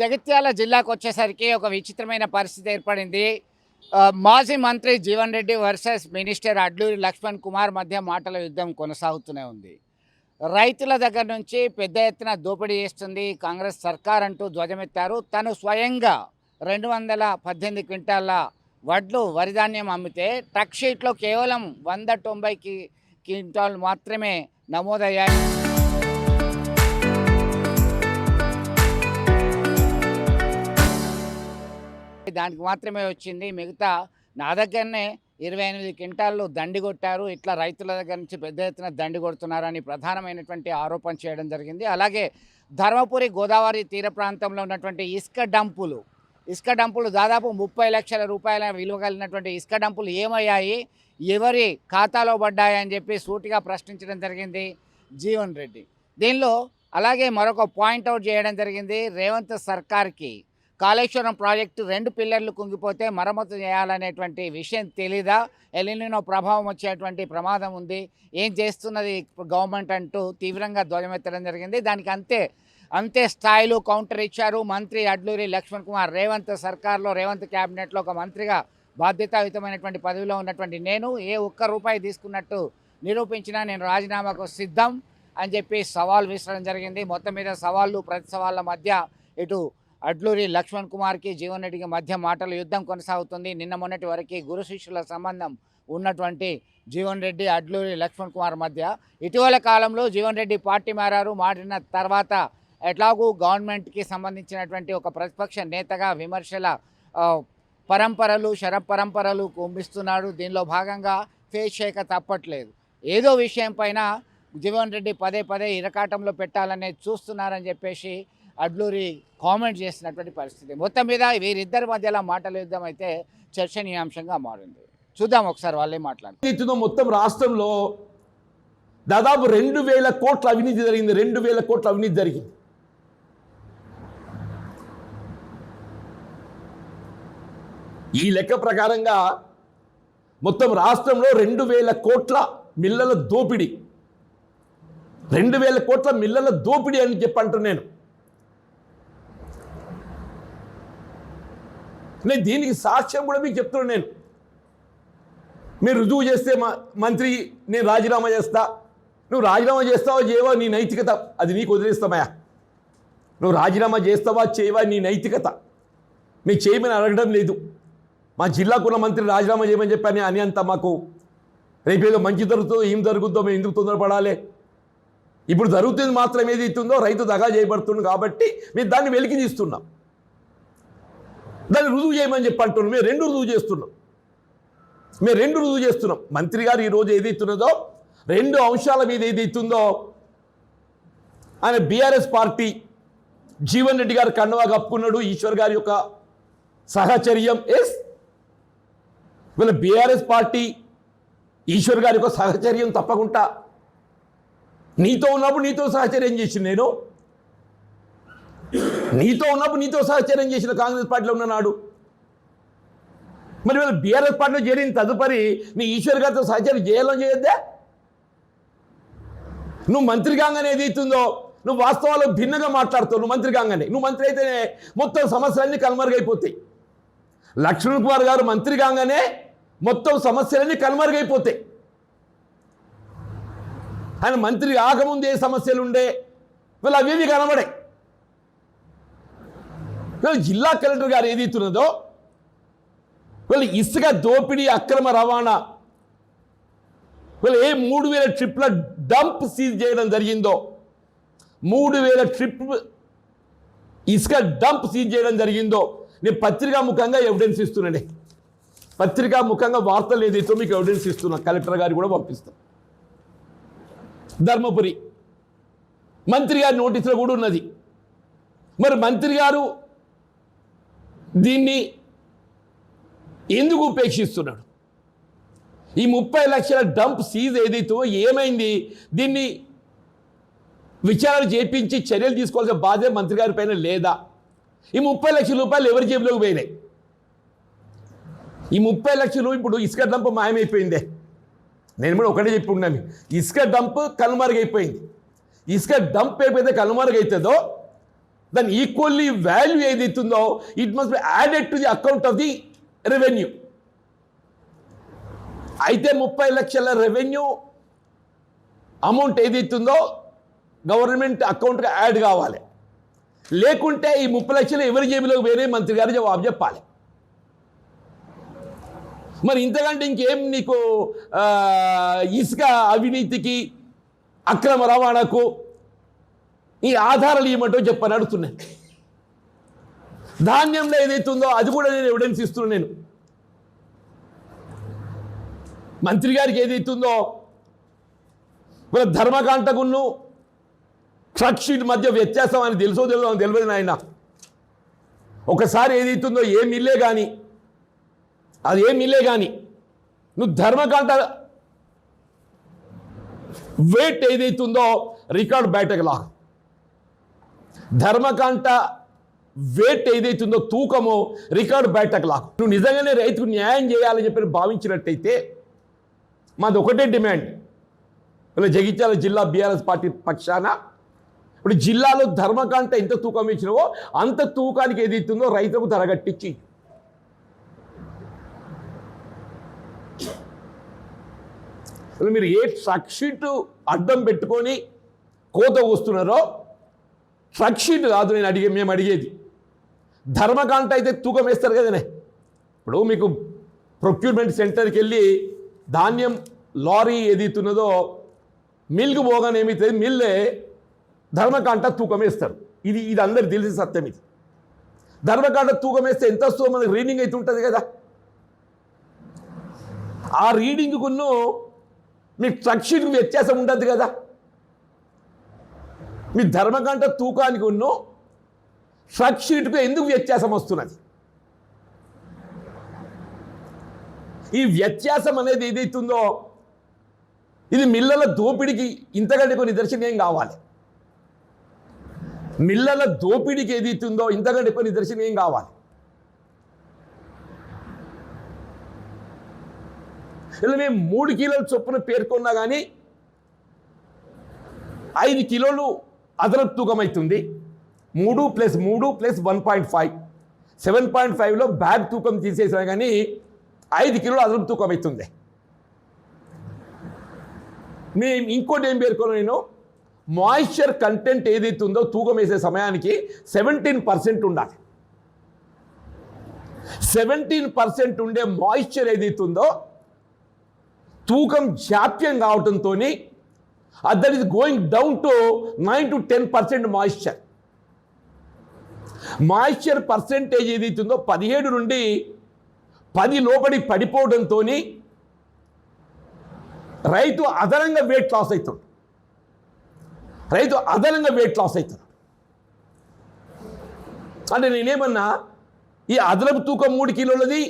జగిత్యాల జిల్లాకు వచ్చేసరికి ఒక విచిత్రమైన పరిస్థితి ఏర్పడింది. మాజీ మంత్రి జీవన్ రెడ్డి వర్సెస్ మినిస్టర్ అడ్లూరి లక్ష్మణ్ కుమార్ మధ్య మాటల యుద్ధం కొనసాగుతూనే ఉంది. రైతుల దగ్గర నుంచి పెద్ద ఎత్తున దోపిడీ చేస్తుంది కాంగ్రెస్ సర్కార్ అంటూ ధ్వజమెత్తారు. తను స్వయంగా 218 క్వింటాల వడ్లు వరిధాన్యం అమ్మితే ట్రక్ షీట్లో కేవలం 190 క్వింటాలు మాత్రమే నమోదయ్యాయి. దానికి మాత్రమే వచ్చింది. మిగతా నా దగ్గరనే 28 క్వింటాళ్ళు దండి కొట్టారు. ఇట్లా రైతుల దగ్గర నుంచి పెద్ద ఎత్తున దండి కొడుతున్నారని ప్రధానమైనటువంటి ఆరోపణ చేయడం జరిగింది. అలాగే ధర్మపురి గోదావరి తీర ప్రాంతంలో ఉన్నటువంటి ఇసుక డంపులు దాదాపు 30 లక్షల రూపాయల విలువ కలిగినటువంటి ఇసుక డంపులు ఏమయ్యాయి, ఎవరి ఖాతాలో పడ్డాయని చెప్పి సూటిగా ప్రశ్నించడం జరిగింది జీవన్ రెడ్డి. దీనిలో అలాగే మరొక పాయింట్అవుట్ చేయడం జరిగింది. రేవంత్ సర్కార్కి కాళేశ్వరం ప్రాజెక్టు 2 పిల్లర్లు కుంగిపోతే మరమ్మతు చేయాలనేటువంటి విషయం తెలీదా, ఎలినినో ప్రభావం వచ్చేటువంటి ప్రమాదం ఉంది, ఏం చేస్తున్నది గవర్నమెంట్ అంటూ తీవ్రంగా ధ్వజమెత్తడం జరిగింది. దానికి అంతే స్థాయిలో కౌంటర్ ఇచ్చారు మంత్రి అడ్లూరి లక్ష్మణ్ కుమార్. రేవంత్ సర్కార్లో రేవంత్ క్యాబినెట్లో ఒక మంత్రిగా బాధ్యతాయుతమైనటువంటి పదవిలో ఉన్నటువంటి నేను ఏ ఒక్క రూపాయి తీసుకున్నట్టు నిరూపించినా నేను రాజీనామాకు సిద్ధం అని చెప్పి సవాల్ విసరడం జరిగింది. మొత్తం మీద సవాళ్ళు ప్రతి సవాళ్ళ మధ్య ఇటు అడ్లూరి లక్ష్మణ్ కుమార్కి జీవన్ రెడ్డికి మధ్య మాటల యుద్ధం కొనసాగుతుంది. నిన్న మొన్నటి వరకు గురు శిష్యుల సంబంధం ఉన్నటువంటి జీవన్ రెడ్డి అడ్లూరి లక్ష్మణ్ కుమార్ మధ్య ఇటీవల కాలంలో జీవన్ రెడ్డి పార్టీ మారిన తర్వాత ఎట్లాగూ గవర్నమెంట్కి సంబంధించినటువంటి ఒక ప్రతిపక్ష నేతగా విమర్శల పరంపరలు కుంభిస్తున్నాడు. దీనిలో భాగంగా ఫేస్ చేయక తప్పట్లేదు. ఏదో విషయం పైన జీవన్ రెడ్డి పదే ఇరకాటంలో పెట్టాలనేది చూస్తున్నారని చెప్పేసి అడ్లూరి కామెంట్ చేసినటువంటి పరిస్థితి. మొత్తం మీద వీరిద్దరి మధ్యలో మాటల యుద్ధం అయితే చర్చనీయాంశంగా మారింది. చూద్దాం ఒకసారి వాళ్ళే మాట్లాడుతున్నారు. మొత్తం రాష్ట్రంలో దాదాపు 2000 కోట్ల అవినీతి జరిగింది. 2000 కోట్ల అవినీతి జరిగింది. ఈ లెక్క ప్రకారంగా మొత్తం రాష్ట్రంలో 2000 కోట్ల మిల్లల దోపిడీ, 2000 కోట్ల మిల్లల దోపిడీ అని చెప్పంటున్నాను నేను. దీనికి సాక్ష్యం కూడా మీకు చెప్తున్నాను. మీరు రుజువు చేస్తే మంత్రి నేను రాజీనామా చేస్తా, నువ్వు రాజీనామా చేస్తావా చేయవా నీ నైతికత, అది నీకు వదిలేస్తామయ్యా. నువ్వు రాజీనామా చేస్తావా చేయవా నీ నైతికత, మీకు చేయమని అడగడం లేదు. మా జిల్లాకున్న మంత్రి రాజీనామా చేయమని చెప్పని అని అంత మాకు రేపేదో మంచి జరుగుతుందో ఏం జరుగుతుందో మేము ఎందుకు తొందరపడాలి. ఇప్పుడు జరుగుతుంది మాత్రం ఏది ఇస్తుందో రైతు దగా చేయబడుతుంది కాబట్టి మేము దాన్ని వెలికి తీస్తున్నాం, దాన్ని రుజువు చేయమని చెప్పి అంటున్నాం. మేము రెండు రుజువు చేస్తున్నాం. మంత్రి గారు ఈరోజు ఏదైతున్నదో 2 అంశాల మీద ఏదైతుందో ఆయన బీఆర్ఎస్ పార్టీ జీవన్ రెడ్డి గారు కండువా కప్పుకున్నాడు. ఈశ్వర్ గారి యొక్క సహచర్యం వీళ్ళ బీఆర్ఎస్ పార్టీ ఈశ్వర్ గారి యొక్క సహచర్యం తప్పకుండా. నీతో ఉన్నప్పుడు నీతో సహచర్యం చేసింది నేను, నీతో ఉన్నప్పుడు నీతో సహచర్యం చేసిన కాంగ్రెస్ పార్టీలో ఉన్ననాడు. మరి వీళ్ళు బీఆర్ఎస్ పార్టీలో చేరిన తదుపరి నీ ఈశ్వర్ గారితో సహచర్యం చేయాలని చేయొద్దా? నువ్వు మంత్రి కాగానే ఏదైతుందో నువ్వు వాస్తవాలు భిన్నంగా మాట్లాడుతావు. నువ్వు మంత్రి కాగానే, నువ్వు మంత్రి అయితేనే మొత్తం సమస్యలన్నీ కనుమరుగైపోతాయి. లక్ష్మణ్ కుమార్ గారు మంత్రి కాగానే మొత్తం సమస్యలన్నీ కనుమరుగైపోతాయి. ఆయన మంత్రి ఆగముందు ఏ సమస్యలు ఉండే వీళ్ళు అవేవి కనబడాయి. వీళ్ళు జిల్లా కలెక్టర్ గారు ఏదైతున్నదో వీళ్ళు ఇసుక దోపిడీ అక్రమ రవాణా, వీళ్ళు ఏ 3000 ట్రిప్ల డంప్ సీజ్ చేయడం జరిగిందో, 3000 ట్రిప్ ఇసుక డంప్ సీజ్ చేయడం జరిగిందో నేను పత్రికాముఖంగా ఎవిడెన్స్ ఇస్తున్నానే. పత్రికాముఖంగా వార్తలు ఏదైతే మీకు ఎవిడెన్స్ ఇస్తున్నా, కలెక్టర్ గారు కూడా పంపిస్తాం. ధర్మపురి మంత్రి గారి నోటీసులో కూడా ఉన్నది. మరి మంత్రి గారు దీన్ని ఎందుకు ఉపేక్షిస్తున్నాడు? ఈ 30 లక్షల డంప్ సీజ్ ఏదైతే ఏమైంది, దీన్ని విచారణ చేపించి చర్యలు తీసుకోవాల్సిన బాధ్యత మంత్రి గారి పైన లేదా? ఈ 30 లక్షల రూపాయలు ఎవరి జేబులోకి పోయినాయి? ఈ 30 లక్షలు ఇప్పుడు ఇసుక డంప్ మాయమైపోయిందే. నేను కూడా ఒకటే చెప్పి ఉన్నాను, ఇసుక డంప్ కనుమరుగైపోయింది. ఇసుక డంప్ ఏదైతే కనుమరుగైతుందో దాని ఈక్వల్లీ వాల్యూ ఏదైతుందో it must be added to the account of the revenue. అయితే 30 లక్షల రెవెన్యూ అమౌంట్ ఏదైతుందో గవర్నమెంట్ అకౌంట్గా యాడ్ కావాలి. లేకుంటే ఈ 30 లక్షలు ఎవరి జేబులోకి వేరే మంత్రి గారు జవాబు చెప్పాలి. మరి ఇంతకంటే ఇంకేం నీకు ఇసుక అవినీతికి అక్రమ రవాణాకు ఈ ఆధారాలు ఇవ్వమంటో చెప్పని అడుగుతున్నాను. ధాన్యంలో ఏదైతుందో అది కూడా నేను ఎవిడెన్స్ ఇస్తున్నాను. నేను మంత్రి గారికి ఏదైతుందో మన ధర్మకాంటకును ట్రక్ షీట్ మధ్య వ్యత్యాసం అని తెలియదు నాయన. ఒకసారి ఏదైతుందో ఏ మిల్లే కానీ అది ఏ మిల్లే కానీ నువ్వు ధర్మకాంట వెయిట్ ఏదైతుందో రికార్డ్ బయటకు లా. ధర్మకాంట వెయిట్ ఏదైతుందో తూకమో రికార్డు బయటకు లాకు. నువ్వు నిజంగానే రైతుకు న్యాయం చేయాలని చెప్పి భావించినట్టయితే మాది ఒకటే డిమాండ్. ఇలా జగిత్యాల జిల్లా బీఆర్ఎస్ పార్టీ పక్షాన ఇప్పుడు జిల్లాలో ధర్మకాంట ఎంత తూకం ఇచ్చినవో అంత తూకానికి ఏదైతుందో రైతులకు ధరగట్టించి మీరు ఏ ట్రక్ షీట్ అడ్డం పెట్టుకొని కోత వస్తున్నారో ట్రక్ షీట్ కాదు మేము అడిగేది. ధర్మకాంట అయితే తూకం వేస్తారు కదనే. ఇప్పుడు మీకు ప్రొక్యూర్మెంట్ సెంటర్కి వెళ్ళి ధాన్యం లారీ ఏదైతున్నదో మిల్కు పోగానే ఏమవుతుంది, మిల్లే ధర్మకాంట తూకం వేస్తారు. ఇది అందరికి తెలిసిన సత్యం. ఇది ధర్మకాంట తూకం వేస్తే ఎంత వస్తుందో మనకి రీడింగ్ అయితే ఉంటుంది కదా. ఆ రీడింగ్కును మీ ట్రక్ షీట్కి వ్యత్యాసం ఉండదు కదా. మీ ధర్మకాంట తూకానికి ఉన్న ట్రక్ షీట్కు ఎందుకు వ్యత్యాసం వస్తున్నది? ఈ వ్యత్యాసం అనేది ఏదైతుందో ఇది మిల్లల దోపిడీకి ఇంతకంటే కొన్ని నిదర్శనం ఏం కావాలి? మిల్లల దోపిడీకి ఏదైతుందో ఇంతకంటే కొన్ని నిదర్శనం ఏం కావాలి? ఇలా మేము 3 కిలోల చొప్పున పేర్కొన్నా కానీ 5 కిలోలు అదనపు తూకం అవుతుంది. 3 + 3 + 1.5 7.5లో బ్యాగ్ తూకం తీసేసినా కానీ 5 కిలోలు అదనపు తూకం అవుతుంది. మేము ఇంకోటి ఏం పేర్కొన్నా, నేను మాయిశ్చర్ కంటెంట్ ఏదైతుందో తూకం వేసే సమయానికి 17% ఉండాలి. 17% ఉండే మాయిశ్చర్ ఏదైతుందో తూకం జాప్యం కావడంతో that is going down to 9 to 10% moisture. Moisture percentage ఏదైతుందో 17 నుండి 10 లోపడి పడిపోవడంతో రైతు అదనంగా వెయిట్ లాస్ అవుతుంది. అంటే నేనేమన్నా ఈ అదనపు తూకం 3 కిలోలది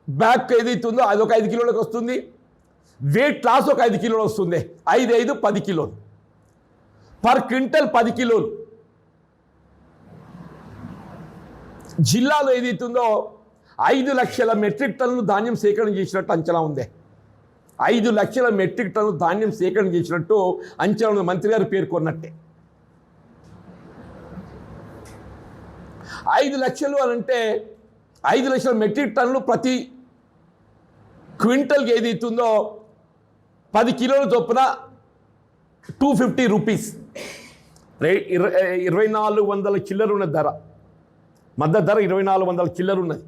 బ్యాక్ ఏదైతుందో అది ఒక 5 కిలోలకు వస్తుంది. వెయిట్ లాస్ ఒక 5 కిలోలు వస్తుంది. 5, 5 10 కిలోలు పర్ క్వింటల్ 10 కిలోలు. జిల్లాలో ఏదైతుందో 5 లక్షల మెట్రిక్ టన్నులు ధాన్యం సేకరణ చేసినట్టు అంచనా ఉంది. 5 లక్షల మెట్రిక్ టన్నులు ధాన్యం సేకరణ చేసినట్టు అంచనా ఉంది. మంత్రి గారు పేర్కొన్నట్టే 5 లక్షలు అని అంటే 5 లక్షల మెట్రిక్ టన్నులు ప్రతి క్వింటల్కి ఏదైతుందో 10 కిలోల చొప్పున 250 రూపీస్ 2400 చిల్లర ఉన్న ధర. మద్దతు ధర 2400 చిల్లర ఉన్నది.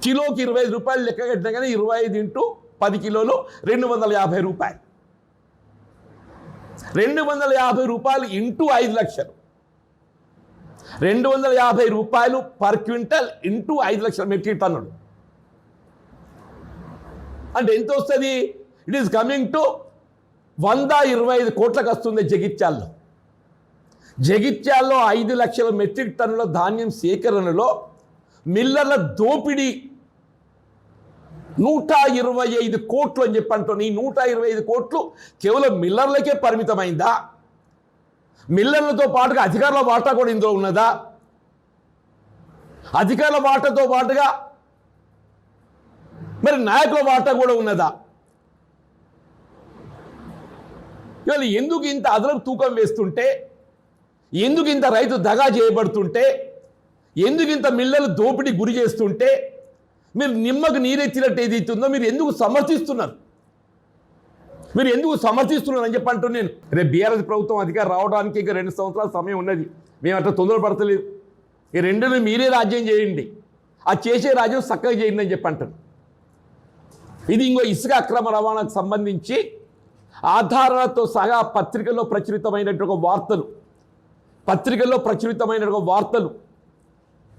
కిలోకి 25 రూపాయలు లెక్క కట్టినా కానీ 25 × 10 కిలోలు 250 రూపాయలు. 250 రూపాయలు ఇంటూ 5 లక్షలు 250 రూపాయలు పర్ క్వింటల్ ఇంటూ 5 లక్షల మెట్రిక్ టన్నులు అంటే ఎంత వస్తుంది? ఇట్ ఈస్ కమింగ్ టు 125 కోట్లకు వస్తుంది. జగిత్యాల్లో 5 లక్షల మెట్రిక్ టన్నుల ధాన్యం సేకరణలో మిల్లర్ల దోపిడీ 125 కోట్లు అని చెప్పంటాను. ఈ 125 కోట్లు కేవలం మిల్లర్లకే పరిమితమైందా? మిల్లర్లతో పాటుగా అధికారుల వాటా కూడా ఇందులో ఉన్నదా? అధికారుల వాటాతో పాటుగా మరి నాయకుల వాటా కూడా ఉన్నదా? ఇవాళ ఎందుకు ఇంత అదనపు తూకం వేస్తుంటే ఎందుకు ఇంత రైతు దగా చేయబడుతుంటే, ఎందుకు ఇంత మిల్లలు దోపిడీ గురి చేస్తుంటే మీరు నిమ్మకు నీరెత్తినట్టు ఏదైతుందో మీరు ఎందుకు సమర్థిస్తున్నారు? మీరు ఎందుకు సమర్థిస్తున్నారు అని చెప్పి అంటున్నాను నేను. రేపు బీఆర్ఎస్ ప్రభుత్వం అధికారం రావడానికి ఇంకా 2 సంవత్సరాల సమయం ఉన్నది. మేము అట్లా తొందరపడతలేదు. ఈ రెండుని మీరే రాజ్యం చేయండి, ఆ చేసే రాజ్యం చక్కగా చేయండి అని చెప్పి అంటాను. ఇది ఇంకో ఇసుక అక్రమ రవాణాకు సంబంధించి ఆధారాలతో సహా పత్రికల్లో ప్రచురితమైనటువంటి వార్తలు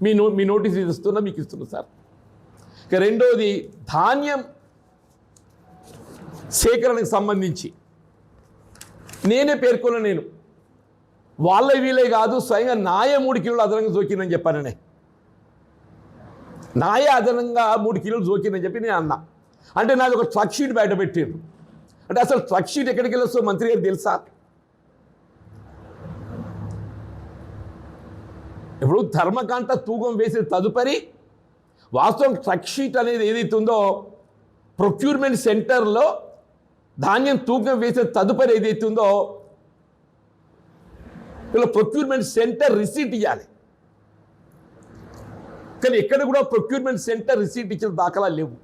మీ నోటీస్ ఇస్తున్నా, మీకు ఇస్తున్నా సార్. ఇక రెండోది ధాన్యం సేకరణకు సంబంధించి నేనే పేర్కొన్నా. నేను వీళ్ళే కాదు, స్వయంగా నాయ 3 కిలోలు అదనంగా జోకిందని చెప్పాననే. నాయ అదనంగా 3 కిలోలు జోకిందని చెప్పి నేను అన్నా. అంటే నాది ఒక ట్రక్ షీట్ బయట పెట్టారు. అంటే అసలు ట్రక్ షీట్ ఎక్కడికి వెళ్ళొస్తో మంత్రి గారు తెలుసా? ఇప్పుడు ధర్మకాంట తూకం వేసే తదుపరి వాస్తవం ట్రక్ షీట్ అనేది ఏదైతే ఉందో ప్రొక్యూర్మెంట్ సెంటర్లో ధాన్యం తూకం వేసే తదుపరి ఏదైతే ఉందో ఇలా ప్రొక్యూర్మెంట్ సెంటర్ రిసీట్ ఇవ్వాలి. కానీ ఎక్కడ కూడా ప్రొక్యూర్మెంట్ సెంటర్ రిసీట్ ఇచ్చిన దాఖలా లేవు.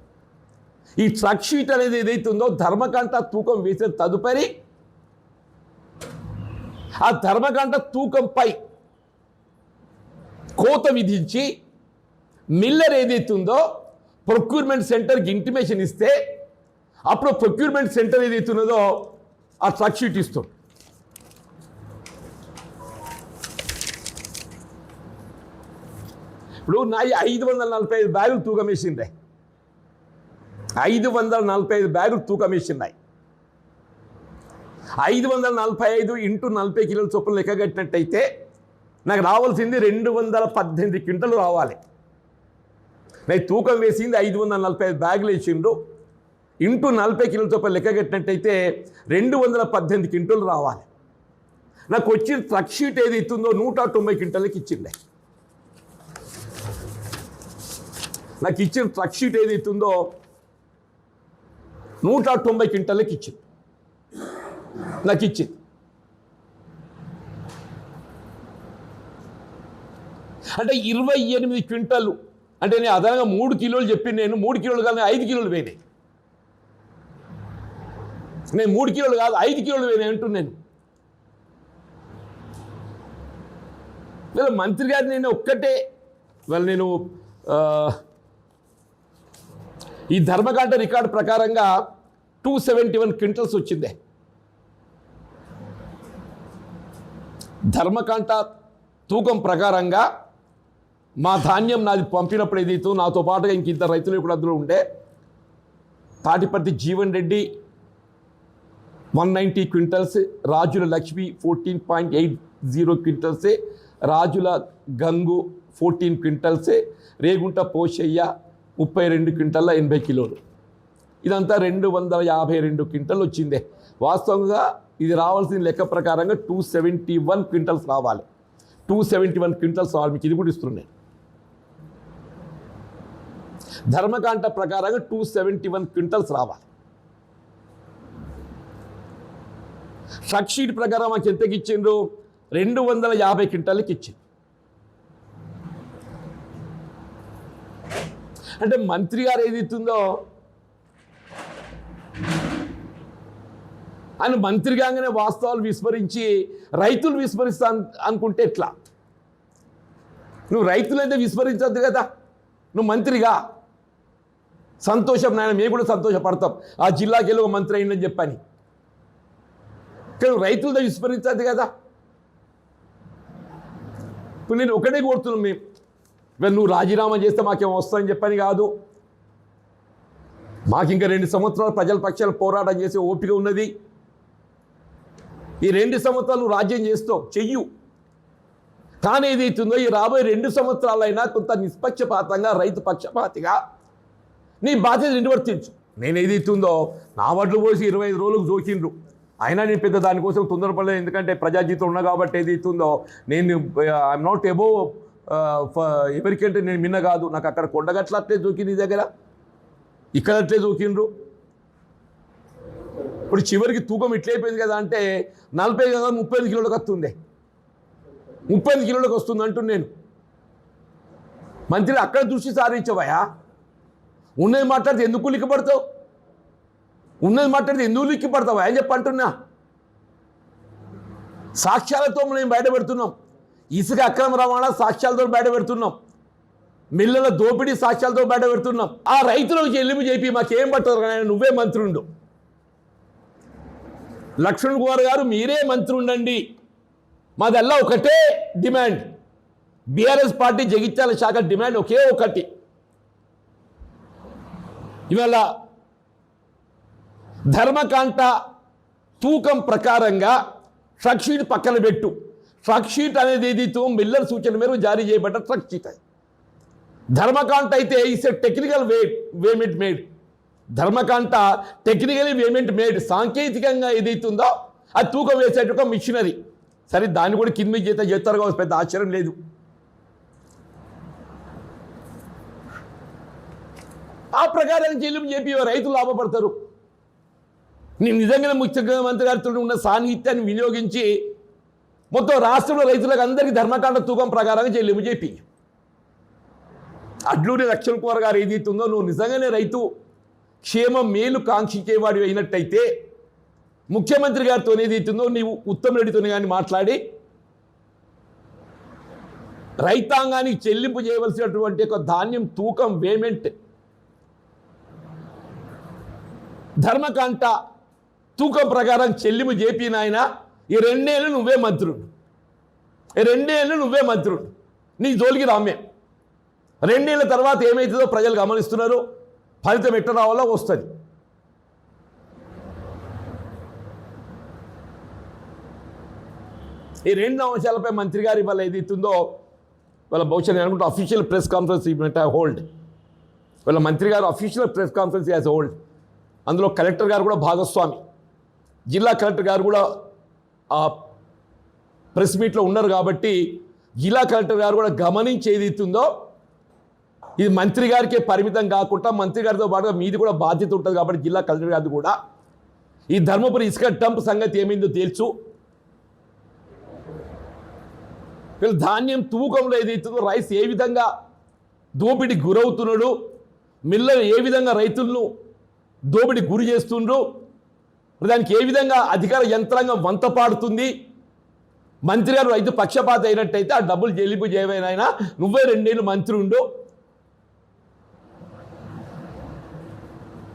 ఈ ట్రక్ షీట్ అనేది ఏదైతే ఉందో ధర్మకాంట తూకం వేసే తదుపరి ఆ ధర్మకాంట తూకంపై కోత విధించి మిల్లర్ ఏదైతే ఉందో ప్రొక్యూర్మెంట్ సెంటర్కి ఇంటిమేషన్ ఇస్తే అప్పుడు ప్రొక్యూర్మెంట్ సెంటర్ ఏదైతే ఉన్నదో ఆ ట్రక్ షీట్ ఇస్తుంది. ఇప్పుడు నా 545 బ్యాగులు తూకం వేసిండే, 545 బ్యాగులు తూకం వేసినాయి. 545 ఇంటూ 40 కిలోల చొప్పున లెక్క కట్టినట్టయితే నాకు రావాల్సింది 218 క్వింటలు రావాలి. నేను తూకం వేసింది 545 బ్యాగులు వేసిండు, ఇంటూ 40 కిలోల చొప్పున లెక్క కట్టినట్టయితే 218 క్వింటలు రావాలి. నాకు వచ్చిన ట్రక్ షీట్ ఏది ఇస్తుందో 190 క్వింటలకి ఇచ్చిండే. నాకు ఇచ్చిన ట్రక్ షీట్ ఏది ఇస్తుందో 190 క్వింటలకి ఇచ్చింది. నాకు ఇచ్చింది. అంటే 28 క్వింటాలు. అంటే నేను అదనంగా 3 కిలోలు చెప్పి నేను 3 కిలోలు కాదు 5 కిలోలు పోయినాయి. నేను 3 కిలోలు కాదు 5 కిలోలు పోయినాయి అంటున్నాను. మంత్రి గారు నేను ఒక్కటే నేను ఈ ధర్మకాంట రికార్డు ప్రకారంగా 271 క్వింటల్స్ వచ్చిందే. ధర్మకాంట తూకం ప్రకారంగా మా ధాన్యం నాది పంపినప్పుడు ఏదైతే నాతో పాటుగా ఇంక ఇద్దరు రైతులు కూడా అందులో ఉండే, తాటిపర్తి జీవన్ రెడ్డి 190 క్వింటల్స్, రాజుల లక్ష్మి 14.80 క్వింటల్సే, రాజుల గంగు 14 క్వింటల్సే, రేగుంట పోషయ్య 32 క్వింటల్ల 80 కిలోలు. ఇదంతా 252 క్వింటల్ వచ్చిందే. వాస్తవంగా ఇది రావాల్సిన లెక్క ప్రకారంగా 271 క్వింటల్స్ రావాలి. 271 క్వింటల్స్ రావాలి. మీకు ఇది కూడా ఇస్తున్నాయి. ధర్మకాంట ప్రకారంగా 271 క్వింటల్స్ రావాలి. ట్రక్ షీట్ ప్రకారం మాకు ఎంతకి ఇచ్చిండ్రు? 250 క్వింటల్కి ఇచ్చింది. అంటే మంత్రి గారు ఏదైతుందో ఆయన మంత్రి కాగానే వాస్తవాలు విస్మరించి రైతులు విస్మరిస్తా అనుకుంటే ఎట్లా? నువ్వు రైతులైతే విస్మరించద్దు కదా. నువ్వు మంత్రిగా సంతోషం, నాయన మేము కూడా సంతోషపడతాం ఆ జిల్లాకి వెళ్ళి ఒక మంత్రి అయిందని చెప్పని. కానీ రైతులతో విస్మరించద్దు కదా. ఇప్పుడు నేను ఒకటే కోరుతున్నాను, మేము నువ్వు రాజీనామా చేస్తే మాకేం వస్తుందని చెప్పని కాదు. మాకు ఇంకా 2 సంవత్సరాలు ప్రజల పక్షాలు పోరాటం చేసే ఓపిక ఉన్నది. ఈ 2 సంవత్సరాలు నువ్వు రాజ్యం చేస్తావు, చెయ్యు. కానీ ఏదైతుందో ఈ రాబోయే 2 సంవత్సరాలైనా కొంత నిష్పక్షపాతంగా రైతు పక్షపాతిగా నీ బాధ్యత నిర్వర్తించు. నేను ఏదైతుందో నా వడ్లు పోసి 25 రోజులకు జోకిండ్రు, అయినా నేను పెద్ద దానికోసం తొందరపడలేదు. ఎందుకంటే ప్రజాజీతం ఉన్నా కాబట్టి ఏదైతుందో నేను ఐఎమ్ నాట్ అబోవ్ ఎవరికంటే నేను మిన్న కాదు. నాకు అక్కడ కొండగట్ల అట్లే జోకింది, నీ దగ్గర ఇక్కడ అట్లే జోకిండ్రు. ఇప్పుడు చివరికి తూకం ఇట్లయిపోయింది కదా అంటే 40 కదా 35 కిలోలకు వస్తుంది. 35 కిలోలకు వస్తుంది అంటున్నాను నేను. మంత్రి అక్కడ దృష్టి సారించవయా? ఉన్నది మాట్లాడితే ఎందుకు లిక్కిపడతావు? ఉన్నది మాట్లాడితే ఎందుకు లిక్కిపడతావా అని చెప్పి అంటున్నా. సాక్ష్యాలతో మేము బయట పెడుతున్నాం. ఇసుక అక్రమ రవాణా సాక్ష్యాలతో బయట పెడుతున్నాం. మిల్లల దోపిడీ సాక్ష్యాలతో బయట పెడుతున్నాం. ఆ రైతులకు చెల్లింపు చెప్పి మాకేం పట్టదు కానీ నువ్వే మంత్రి ఉండు. లక్ష్మణ్ కుమార్ గారు మీరే మంత్రి ఉండండి. మాదల్లా ఒకటే డిమాండ్. బీఆర్ఎస్ పార్టీ జగిత్యాల శాఖ డిమాండ్ ఒకే ఒకటి. ఇవాళ ధర్మకాంట తూకం ప్రకారంగా ట్రక్ షీట్ పక్కన పెట్టు. ట్రక్ షీట్ అనేది ఏదైతే మిల్లర్ సూచన మేరకు జారీ చేయబడ్డ ట్రక్ షీట్. ధర్మకాంట అయితే it's a technical weighment made. ధర్మకాంట టెక్నికలీ వేమెంట్ మేడ్. సాంకేతికంగా ఏదైతుందో అది తూకం వేసేట మిషనరీ. సరే దాన్ని కూడా కింద చేస్తారు కావచ్చు, పెద్ద ఆశ్చర్యం లేదు. ఆ ప్రకారం చెల్లింపు చెప్పి రైతులు లాభపడతారు. నేను నిజంగానే ముఖ్యమంత్రి గారితో ఉన్న సాన్నిహిత్యాన్ని వినియోగించి మొత్తం రాష్ట్రంలో రైతులకు అందరికీ ధర్మకాండ తూకం ప్రకారంగా చెల్లింపు చెప్పి అడ్లూరి లక్ష్మణ్ కుమార్ గారు ఏదైతుందో నువ్వు నిజంగానే రైతు క్షేమం మేలు కాంక్షించేవాడి అయినట్టయితే ముఖ్యమంత్రి గారితో ఏదైతుందో నీవు ఉత్తమ్ రెడ్డితో కానీ మాట్లాడి రైతాంగానికి చెల్లింపు చేయవలసినటువంటి ఒక ధాన్యం తూకం పేమెంట్ ధర్మకాంట తూకం ప్రకారం చెల్లింపు చేపి నాయన. ఈ 2 ఏళ్ళు నువ్వే మంత్రుడు. ఈ 2 ఏళ్ళు నువ్వే మంత్రుడు. నీ జోలికి రామే. 2 ఏళ్ళ తర్వాత ఏమవుతుందో ప్రజలు గమనిస్తున్నారు. ఫలితం ఎట్ట రావాలో వస్తుంది. ఈ 2 అంశాలపై మంత్రి గారు ఇవాళ ఏదైతుందో వాళ్ళ బహుశా నేను అనుకుంటే అఫీషియల్ ప్రెస్ కాన్ఫరెన్స్ హోల్డ్. వాళ్ళ మంత్రి గారు official press conference as hold. అందులో కలెక్టర్ గారు కూడా భాగస్వామి, జిల్లా కలెక్టర్ గారు కూడా ఆ ప్రెస్ మీట్లో ఉన్నారు. కాబట్టి జిల్లా కలెక్టర్ గారు కూడా గమనించి ఏదైతుందో ఇది మంత్రి గారికే పరిమితం కాకుండా మంత్రి గారితో పాటుగా మీది కూడా బాధ్యత ఉంటుంది. కాబట్టి జిల్లా కలెక్టర్ గారిది కూడా ఈ ధర్మపురి ఇసుక డంప్ సంగతి ఏమైందో తెలుసు. వీళ్ళు ధాన్యం తూకంలో ఏదైతుందో రైస్ ఏ విధంగా దోపిడీ గురవుతున్నాడు, మిల్లలు ఏ విధంగా రైతులను దోపిడీ గురి చేస్తుండ్రు, దానికి ఏ విధంగా అధికార యంత్రాంగం వంతపాడుతుంది. మంత్రి గారు రైతు పక్షపాత అయినట్టయితే ఆ డబ్బులు చెల్లింపు చేయమైనా నువ్వే 2 ఏళ్ళు మంత్రి ఉండు.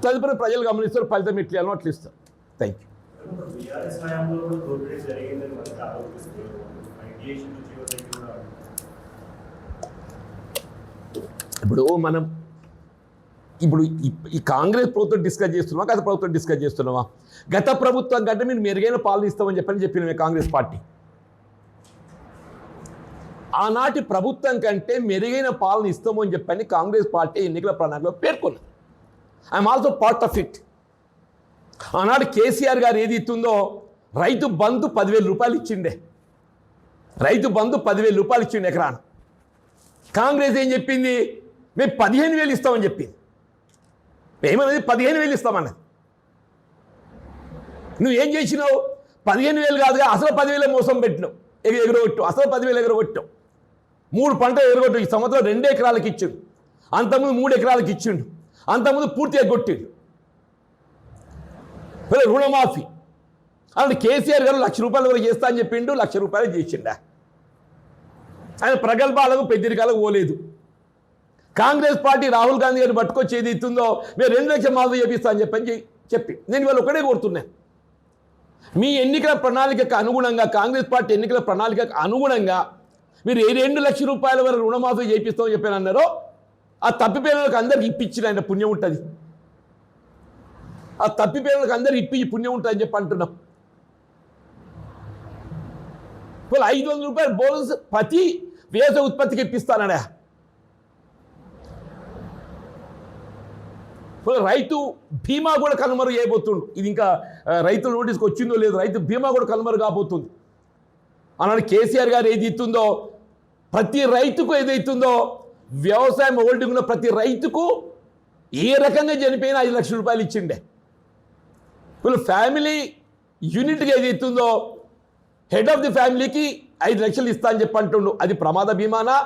తదుపరి ప్రజలు గమనిస్తారు, ఫలితం ఎట్లా అట్లా ఇస్తారు. Thank you. ఇప్పుడు ఈ కాంగ్రెస్ ప్రభుత్వం డిస్కస్ చేస్తున్నావా, గత ప్రభుత్వం డిస్కస్ చేస్తున్నావా? గత ప్రభుత్వం కంటే మీరు మెరుగైన పాలన ఇస్తామని చెప్పిన కాంగ్రెస్ పార్టీ ఆనాటి ప్రభుత్వం కంటే మెరుగైన పాలన ఇస్తామని చెప్పని కాంగ్రెస్ పార్టీ ఎన్నికల ప్రణాళికలో పేర్కొన్నది. I'm also part of it. ఆనాడు కేసీఆర్ గారు ఏది ఇస్తుందో రైతు బంధు 10,000 రూపాయలు ఇచ్చిండే. రైతు బంధు 10,000 రూపాయలు ఇచ్చిండే ఎకరాన. కాంగ్రెస్ ఏం చెప్పింది? మేము 15,000 ఇస్తామని చెప్పింది. ఏమన్నది? 15,000 ఇస్తామన్నది. నువ్వేం చేసినావు? 15,000 కాదుగా, అసలు 10,000 మోసం పెట్టినావు, ఎగరగొట్టు. అసలు 10,000 ఎగరగొట్టావు. 3 పంటలు ఎగరగొట్టు. ఈ సంవత్సరం 2 ఎకరాలకు ఇచ్చిండు, అంతకుముందు 3 ఎకరాలకు ఇచ్చిండు, అంతకుముందు పూర్తిగా కొట్టిండు. రుణమాఫీ అంటే కేసీఆర్ గారు 1,00,000 రూపాయల వరకు చేస్తా అని చెప్పిండు, 1,00,000 రూపాయలు చేసిండా. ఆయన ప్రగల్భాలకు పెద్దరికాలకు పోలేదు. కాంగ్రెస్ పార్టీ రాహుల్ గాంధీ గారిని పట్టుకొచ్చి ఏది ఇస్తుందో మేము 2 లక్షల మాఫీ చేపిస్తా అని చెప్పి నేను ఇవాళ ఒకటే కోరుతున్నాను. మీ ఎన్నికల ప్రణాళికకు అనుగుణంగా, కాంగ్రెస్ పార్టీ ఎన్నికల ప్రణాళికకు అనుగుణంగా మీరు 2 లక్షల రూపాయల వరకు రుణమాఫీ చేపిస్తామని చెప్పాను అన్నారో ఆ తప్పిపోయినలకు అందరికి ఇప్పించిన ఆయన పుణ్యం ఉంటుంది. ఆ తప్పిపోయినలకు అందరికి ఇప్పించి పుణ్యం ఉంటుంది అని చెప్పి అంటున్నాం. వాళ్ళు 500 రూపాయలు బోనస్ ప్రతి వ్యవసాయ ఉత్పత్తికి ఇప్పిస్తానడా. రైతు బీమా కూడా కనుమరు చేయబోతుండు. ఇది ఇంకా రైతుల నోటీస్కి వచ్చిందో లేదు, రైతు బీమా కూడా కనుమరు కాబోతుంది. అలాంటి కేసీఆర్ గారు ఏది ఇస్తుందో ప్రతి రైతుకు ఏదైతుందో వ్యవసాయం హోల్డింగ్ ఉన్న ప్రతి రైతుకు ఏ రకంగా చనిపోయినా 5 లక్షల రూపాయలు ఇచ్చిండే. వీళ్ళు ఫ్యామిలీ యూనిట్గా ఏదైతుందో హెడ్ ఆఫ్ ది ఫ్యామిలీకి 5 లక్షలు ఇస్తా అని చెప్పి అంటుండు. అది ప్రమాద బీమానా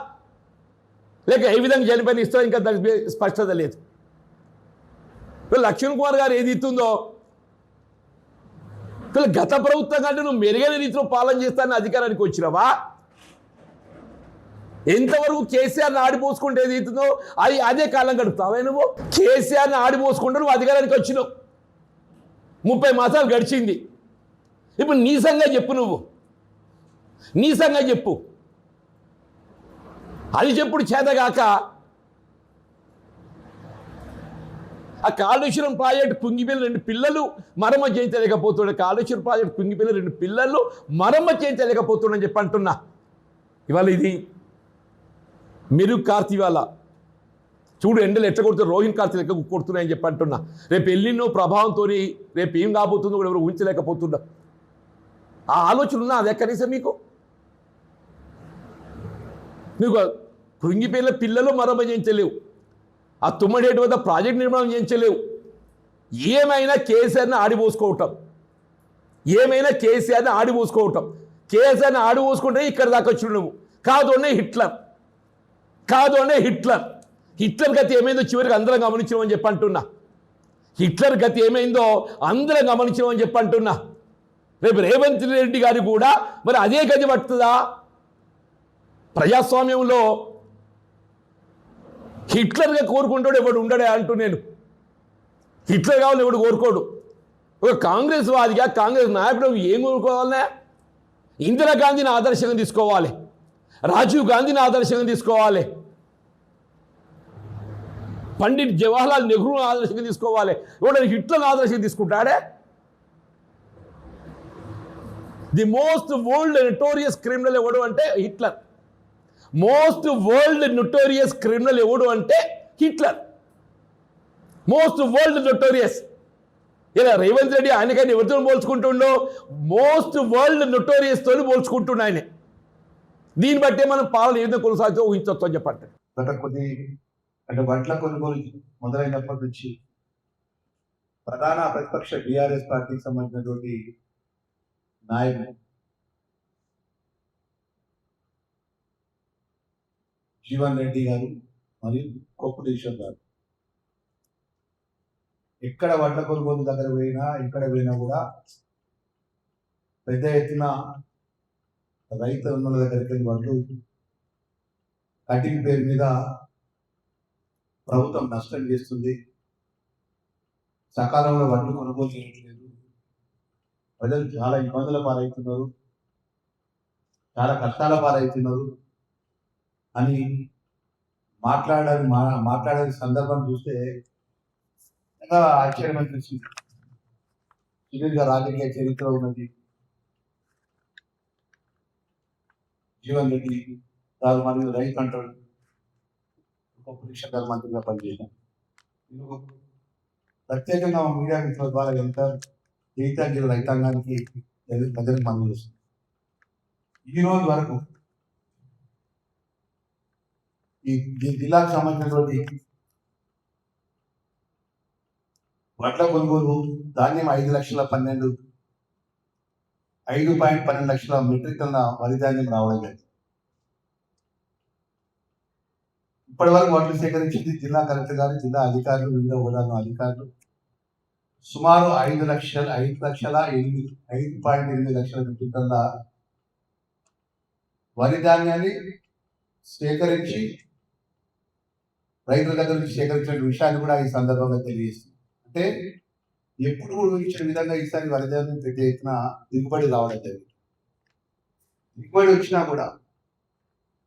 లేక ఏ విధంగా చనిపోయిన ఇస్తా, ఇంకా దానికి స్పష్టత లేదు. లక్ష్మణ్ కుమార్ గారు ఏది ఇస్తుందో గత ప్రభుత్వం కంటే నువ్వు మెరుగైన రీతిలో పాలన చేస్తానని అధికారానికి వచ్చినావా? ఎంతవరకు కేసీఆర్ని ఆడిపోసుకుంటే ఏది ఇస్తుందో అదే కాలం గడుపుతావా నువ్వు? కేసీఆర్ని ఆడిపోసుకుంటే నువ్వు అధికారానికి వచ్చినావు, 30 మాసాలు గడిచింది. ఇప్పుడు నీ సంగతి చెప్పు, నువ్వు నీ సంగతి చెప్పు. అది చెప్పుడు చేతగాక ఆ కాళేశ్వరం ప్రాజెక్టు కుంగిపోయిన 2 పిల్లలు మరమ్మతు చేయించలేకపోతుండే, కాళేశ్వరం ప్రాజెక్టు కుంగిపోయిన 2 పిల్లలు మరమ్మతు చేయించలేకపోతుండని చెప్పి అంటున్నా. ఇవాళ ఇది మెరుగు కార్తీ ఇవాళ చూడు ఎండలు ఎట్లా కొడుతున్నారు, రోహిణ్ కార్తీ లెక్క కొడుతున్నాయని చెప్పి అంటున్నా. రేపు ఎల్లినో ప్రభావంతో రేపు ఏం కాబోతుందో కూడా ఎవరు ఊహించలేకపోతున్నా. ఆ ఆలోచన ఉన్నా అదే కనీసం మీకు కృంగిపోయిన పిల్లలు మరమ్మతు చేయించలేవు, ఆ తుమ్మడేటి వద్ద ప్రాజెక్ట్ నిర్మాణం చేయించలేవు. ఏమైనా కేసీఆర్ని ఆడిపోసుకోవటం, ఏమైనా కేసీఆర్ని ఆడిపోసుకోవటం. కేసీఆర్ని ఆడిపోసుకుంటే ఇక్కడ దాకా వచ్చి నువ్వు కాదు అనే హిట్లర్, కాదు అనే హిట్లర్. హిట్లర్ గతి ఏమైందో చివరికి అందరం గమనించమని చెప్పి అంటున్నా. హిట్లర్ గతి ఏమైందో అందరం గమనించమని చెప్పి అంటున్నా. రేపు రేవంత్ రెడ్డి గారు కూడా మరి అదే గతి పడుతుందా? ప్రజాస్వామ్యంలో హిట్లర్గా కోరుకుంటాడు ఎవడు ఉండడే అంటూ నేను. హిట్లర్ కావాలని ఎవడు కోరుకోడు. ఒక కాంగ్రెస్ వాదిగా కాంగ్రెస్ నాయకుడు ఏం కోరుకోవాలనే? ఇందిరాగాంధీని ఆదర్శంగా తీసుకోవాలి, రాజీవ్ గాంధీని ఆదర్శంగా తీసుకోవాలి, పండిట్ జవహర్లాల్ నెహ్రూని ఆదర్శంగా తీసుకోవాలి. ఎవడని హిట్లర్ని ఆదర్శంగా తీసుకుంటాడే? The most world notorious criminal ఎవడు అంటే Hitler. Most world notorious criminal ఎవడు అంటే హిట్లర్. Most world notorious. ఇలా రేవంత్ రెడ్డి ఆయనకైనా ఎవరితో పోల్చుకుంటుండో మోస్ట్ వరల్డ్ నోటోరియస్తో పోల్చుకుంటుండ ఆయన. దీన్ని బట్టే మనం పాలన ఏదో కొనసాగితే ఊహించవచ్చు అని చెప్పండి. గత అంటే వడ్ల కొనుగోలు మొదలైనప్పటి నుంచి ప్రధాన ప్రతిపక్ష టీఆర్ఎస్ పార్టీకి సంబంధించినటువంటి నాయకులు జీవన్ రెడ్డి గారు మరియు కొప్పుడేశ్వర్ గారు ఎక్కడ వడ్ల కొనుగోలు దగ్గర పోయినా ఎక్కడ పోయినా కూడా పెద్ద ఎత్తున రైతుల దగ్గరికి వెళ్ళి వడ్లు కటింగ్ పేరు మీద ప్రభుత్వం నష్టం చేస్తుంది, సకాలంలో వడ్లు కొనుగోలు చేయట్లేదు, ప్రజలు చాలా ఇబ్బందుల పాలవుతున్నారు, చాలా కష్టాల పాలవుతున్నారు అని మాట్లాడే సందర్భం చూస్తే ఇంకా ఆశ్చర్యం అనిపిస్తుంది. సుదీర్ఘ రాజకీయ చరిత్ర ఉన్నది జీవన్ రెడ్డి గారు మరియు రైతు కంట్రోల్ ఉప మంత్రిగా పనిచేశాను. ప్రత్యేకంగా మీడియా మిత్రుల ద్వారా ఎంత జిల్లా రైతాంగానికి ప్రజలకు మనం చేస్తుంది. ఈ రోజు వరకు ఈ జిల్లాకు సంబంధించినటువంటి వడ్ల కొనుగోలు ధాన్యం 5,12,5.12 లక్షల మెట్రిక్ టన్నుల వరి ధాన్యం రావడం లేదు. ఇప్పటి వరకు వడ్లు సేకరించింది జిల్లా కలెక్టర్ గారు, జిల్లా అధికారులు, వివిధ హోదాల అధికారులు సుమారు 5,8,8 మెట్రిక్ టన్నుల వరి ధాన్యాన్ని సేకరించి రైతుల దగ్గర నుంచి సేకరించిన విషయాన్ని కూడా ఈ సందర్భంగా తెలియజేస్తుంది. అంటే ఎప్పుడు ఊహించిన విధంగా ఈసారి వరి ధాన్యం పెద్ద ఎత్తున దిగుబడి రావడం జరిగింది. దిగుబడి వచ్చినా కూడా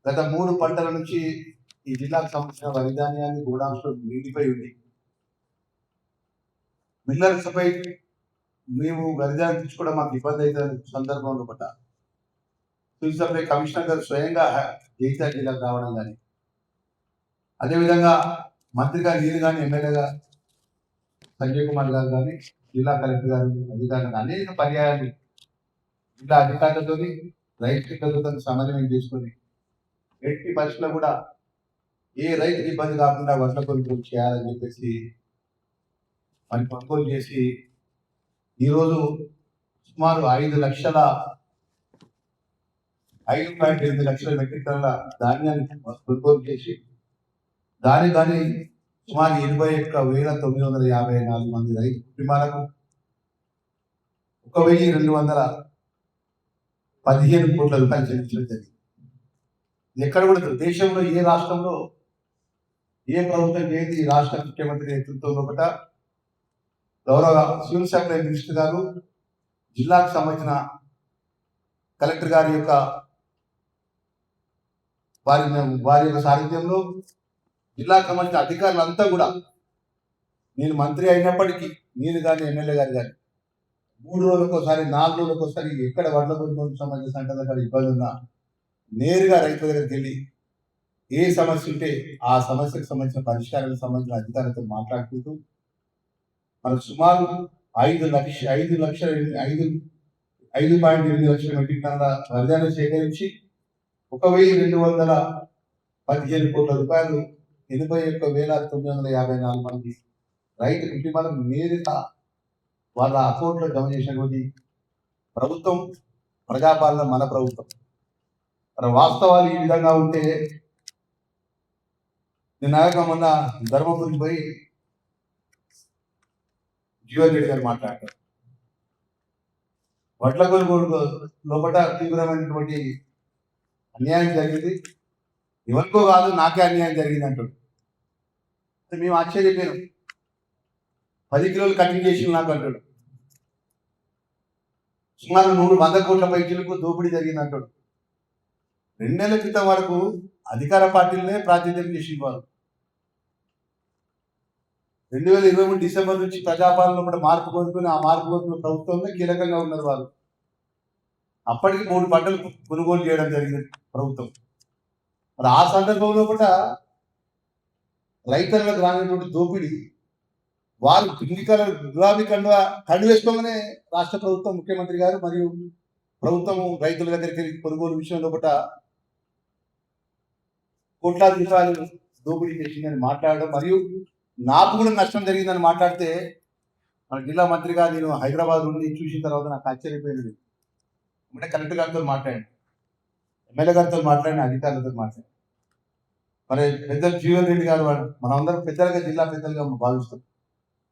గత 3 పంటల నుంచి ఈ జిల్లాకు సంబంధించిన వరి ధాన్యాన్ని గోడాంలో నిండిపోయి ఉంది. మిల్లర్స్పై మేము వరి ధాన్యం తెచ్చుకోవడం మాకు ఇబ్బంది అయితే సందర్భంలో పడ్డ చూసినపై కమిషనర్ గారు స్వయంగా జగిత్యాల జిల్లాకు రావడం కానీ, అదేవిధంగా మంత్రి గారు నేను కానీ ఎమ్మెల్యేగా సంజయ్ కుమార్ గారు కానీ జిల్లా కలెక్టర్ గారు అధికారులు అనేక పర్యాయాలు జిల్లా అధికారులతో రైతులతో సమన్వయం చేసుకొని ఎట్టి పరిస్థితుల్లో కూడా ఏ రైతుకి ఇబ్బంది కాకుండా వడ్ల కొనుగోలు చేయాలని చెప్పేసి మరి కొనుగోలు చేసి ఈరోజు సుమారు 5 లక్షల 5.8 లక్షల మెట్రిక్ టన్నుల ధాన్యాన్ని కొనుగోలు చేసి దాని సుమారు 21,954 మంది రైతు కుటుంబాలకు 1,215 కోట్ల రూపాయలు చెల్లించడం జరిగింది. ఎక్కడ కూడా దేశంలో ఏ రాష్ట్రంలో ఏ ప్రభుత్వం ఏది రాష్ట్ర ముఖ్యమంత్రి నేతృత్వంలో ఒకట గౌరవ సివిల్ సప్లై మినిస్టర్ గారు జిల్లాకు సంబంధించిన కలెక్టర్ గారి యొక్క వారి యొక్క సారథ్యంలో జిల్లాకు సంబంధించిన అధికారులంతా కూడా నేను మంత్రి అయినప్పటికీ నేను కానీ ఎమ్మెల్యే గారు కానీ 3 రోజులకు ఒకసారి 4 రోజులకు ఒకసారి ఎక్కడ వడ్ల కొనుగోలుకు సంబంధించిన సంటల కాడ ఇబ్బంది ఉన్నా నేరుగా రైతుల దగ్గరికి వెళ్ళి ఏ సమస్య ఉంటే ఆ సమస్యకు సంబంధించిన పరిష్కారానికి సంబంధించిన అధికారులతో మాట్లాడుకుంటూ మనకు సుమారు 5.8 లక్షల మెట్రిక్ టన్నుల వరిధాన్యం సేకరించి 1,215 కోట్ల రూపాయలు 81,954 మంది రైతు కుటుంబాలకు నేరుగా వాళ్ళ అకౌంట్లో జమ చేసినటువంటి ప్రభుత్వం ప్రజాపాలన మన ప్రభుత్వం. మరి వాస్తవాలు ఈ విధంగా ఉంటే నేను మొన్న ధర్మపురికి పోయి జీవన్ రెడ్డి గారు మాట్లాడతారు. వడ్ల కొనుగోలు లోపల తీవ్రమైనటువంటి అన్యాయం జరిగింది, ఎవరికో కాదు నాకే అన్యాయం జరిగింది అంటాడు. మేము ఆశ్చర్యపోయాం. 10 కిలోలు కటింగ్ చేసి నాకు అంటాడు. సుమారు 100 కోట్ల పైకిలకు దోపిడీ జరిగింది అంటాడు. 2 నెలల క్రితం వరకు అధికార పార్టీలనే ప్రాతినిధ్యం చేసిన వారు 2023 డిసెంబర్ నుంచి ప్రజాపాలనలో కూడా మార్పు కోరుకుని ఆ మార్పు కోరుకున్న ప్రభుత్వంలో కీలకంగా ఉన్నారు వారు. అప్పటికి 3 పంటలు కొనుగోలు చేయడం జరిగింది ప్రభుత్వం. మరి ఆ సందర్భంలో కూడా రైతులకు రానటువంటి దోపిడీ వారు ఎన్నికల గులాబీ కండు వేసుకోగానే రాష్ట్ర ప్రభుత్వం ముఖ్యమంత్రి గారు మరియు ప్రభుత్వం రైతుల దగ్గరికి కొనుగోలు విషయంలో కూడా కోట్లాది రూపాయలు దోపిడీ చేసిందని మాట్లాడడం మరియు నాకు కూడా నష్టం జరిగిందని మాట్లాడితే మన జిల్లా మంత్రిగా నేను హైదరాబాద్ నుండి చూసిన తర్వాత నాకు ఆశ్చర్యపోయింది. అంటే కలెక్టర్ గారితో మాట్లాడాను, ఎమ్మెల్యే గారితో మాట్లాడిన, అధికారులతో మాట్లాడాను. మరి పెద్దలు జీవన్ రెడ్డి గారు మనందరం పెద్దలుగా జిల్లా పెద్దలుగా భావిస్తాం.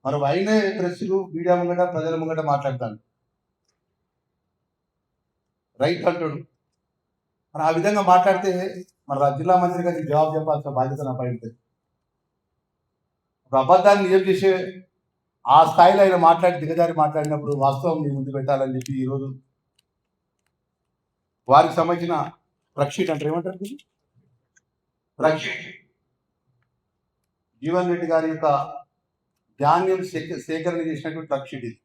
మరి అయినే ప్రెస్లు మీడియా ముంగట ప్రజల ముంగట మాట్లాడతాను రైట్ అంటాడు. మరి ఆ విధంగా మాట్లాడితే మరి జిల్లా మంత్రి గారికి జవాబు చెప్పాల్సిన బాధ్యత నా పై ఉంటుంది. ఒక అబద్ధాన్ని నిజం చేసే ఆ స్థాయిలో ఆయన దిగజారి మాట్లాడినప్పుడు వాస్తవం మీ ముందు పెట్టాలని చెప్పి ఈరోజు వారికి సంబంధించిన ట్రక్షీట్ అంటే ఏమంటారు, ట్రక్షీట్ జీవన్ రెడ్డి గారి యొక్క ధాన్యం సేకరణ చేసినటువంటి ట్రక్షీట్ ఇది.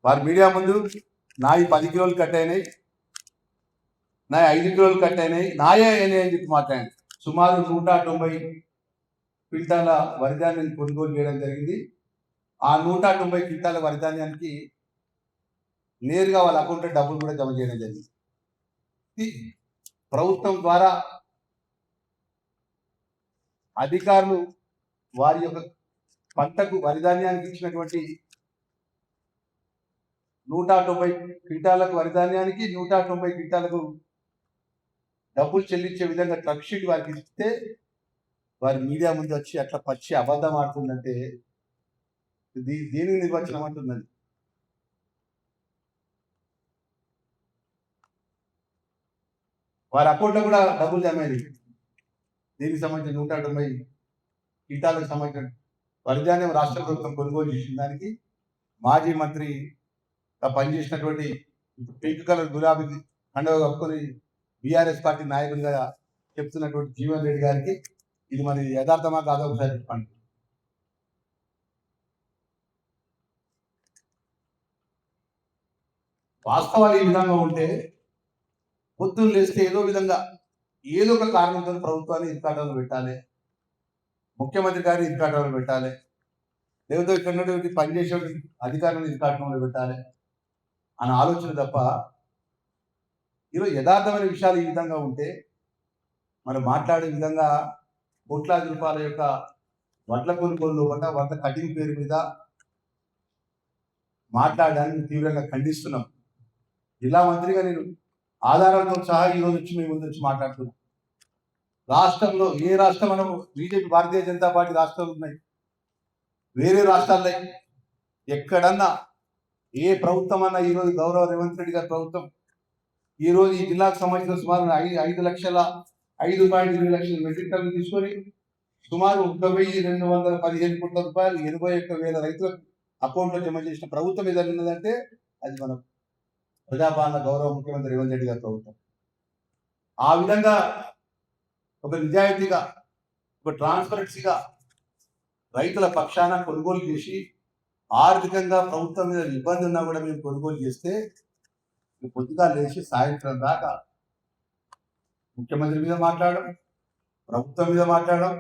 వారి మీడియా ముందు నాయి 10 కిలోలు కట్ అయినాయి, నా 5 కిలోలు కట్ అయినాయి, నాయే అయినాయి అని చెప్పి మాట్లాడాను. సుమారు 190 క్వింటాల వరిధాన్యాన్ని కొనుగోలు చేయడం జరిగింది. ఆ 190 క్వింటాల వరిధాన్యానికి నేరుగా వాళ్ళ అకౌంట్లో డబ్బులు కూడా జమ చేయడం జరిగింది. ప్రభుత్వం ద్వారా అధికారులు వారి యొక్క పంటకు వరిధాన్యానికి ఇచ్చినటువంటి 190 క్వింటాలకు వరిధాన్యానికి 190 క్వింటాలకు డబ్బులు చెల్లించే విధంగా ట్రక్ షీట్ వారికి ఇస్తే వారి మీడియా ముందు వచ్చి అట్లా పచ్చి అబద్ధం ఆడుతుందంటే దీనికి నిర్వచనం అంటుందండి. వారి అకౌంట్లో కూడా డబ్బులు జమైంది. దీనికి సంబంధించిన 190 క్వింటాలకు సంబంధించిన వరిధాన్యం రాష్ట్ర ప్రభుత్వం కొనుగోలు చేసిన దానికి మాజీ మంత్రి పనిచేసినటువంటి పింక్ కలర్ గులాబీ కండవ కప్పుకొని బీఆర్ఎస్ పార్టీ నాయకుడిగా చెప్తున్నటువంటి జీవన్ రెడ్డి గారికి ఇది మరి యథార్థమా కాదో ఒకసారి చెప్పండి. వాస్తవాలు ఈ విధంగా ఉంటే పొద్దున్న లేస్తే ఏదో విధంగా ఏదో ఒక కారణంతో ప్రభుత్వాన్ని ఇరుకాటంలో పెట్టాలి, ముఖ్యమంత్రి గారిని ఇరుకాటంలో పెట్టాలి, లేకపోతే ఇక్కడ పనిచేసే అధికారులను ఇరుకాటంలో పెట్టాలి అనే ఆలోచన తప్ప ఈరోజు యథార్థమైన విషయాలు ఈ విధంగా ఉంటే మరి మాట్లాడే విధంగా కోట్లాది రూపాయల యొక్క వడ్ల కొనుగోలు వడ్ల కటింగ్ పేరు మీద మాట్లాడడానికి తీవ్రంగా ఖండిస్తున్నాం. జిల్లా మంత్రిగా నేను ఆధారాలతో సహా ఈరోజు వచ్చి మీ ముందు వచ్చి మాట్లాడుతున్నాం. రాష్ట్రంలో ఏ రాష్ట్రం మనం బీజేపీ భారతీయ జనతా పార్టీ రాష్ట్రాలు ఉన్నాయి, వేరే రాష్ట్రాల్లో ఎక్కడన్నా ఏ ప్రభుత్వం అన్నా ఈరోజు గౌరవ రేవంత్ రెడ్డి గారి ప్రభుత్వం ఈరోజు ఈ జిల్లాకు సంబంధించిన సుమారు 5,20,000 మెట్రిక్ టన్నులు తీసుకొని సుమారు 1,215 కోట్ల రూపాయలు 81,000 రైతులకు అకౌంట్లో జమ చేసిన ప్రభుత్వం ఏదైనా ఉన్నదంటే అది మన ప్రజాపాలన గౌరవ ముఖ్యమంత్రి రేవంత్ రెడ్డి గారి ప్రభుత్వం. ఆ విధంగా ఒక నిజాయితీగా, ఒక ట్రాన్స్పరెన్సీగా రైతుల పక్షాన కొనుగోలు చేసి ఆర్థికంగా ప్రభుత్వం మీద ఇబ్బంది ఉన్నా కూడా మేము కొనుగోలు చేస్తే పొద్దుగా లేచి సాయంత్రం దాకా ముఖ్యమంత్రి మీద మాట్లాడడం, ప్రభుత్వం మీద మాట్లాడడం,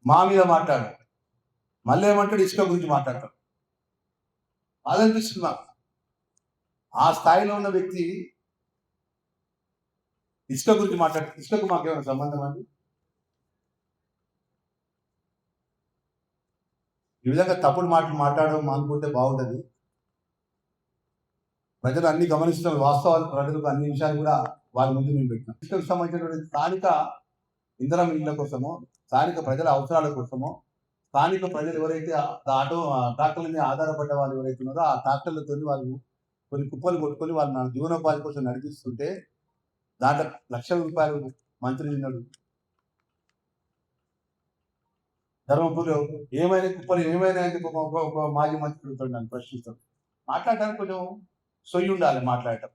మా మీద మాట్లాడడం, మళ్ళీ ఏమంటాడు ఇసుక గురించి మాట్లాడటం. అదనిపిస్తుంది మాకు. ఆ స్థాయిలో ఉన్న వ్యక్తి ఇసుక గురించి మాట్లాడుతుంది. ఇసుకకు మాకేమైనా సంబంధం అండి? ఈ విధంగా తప్పుడు మాటలు మాట్లాడడం మానుకుంటే బాగుంటుంది. ప్రజలు అన్ని గమనిస్తున్న వాస్తవాలు, ప్రజలకు అన్ని విషయాలు కూడా వారి ముందు మేము పెట్టినాం. ఇసుకకు సంబంధించినటువంటి స్థానిక ఇంధనం ఇళ్ల కోసమో, స్థానిక ప్రజల అవసరాల కోసమో, స్థానిక ప్రజలు ఎవరైతే ట్రాక్టర్ల మీద ఆధారపడ్డ వాళ్ళు ఎవరైతే ఉన్నారో ఆ ట్రాక్టర్లతో వాళ్ళు కొన్ని కుప్పలు కొట్టుకొని వాళ్ళు నా జీవనోపాధి కోసం నడిపిస్తుంటే దాంట్లో లక్షల రూపాయలు మంత్రి తిన్నాడు. ధర్మపురిలో ఏమైనా కుప్పలు ఏమైనా అని ఒక మాజీ మంత్రులతో నన్ను ప్రశ్నిస్తాడు. మాట్లాడటానికి కొంచెం సొయ్యి ఉండాలి మాట్లాడటం.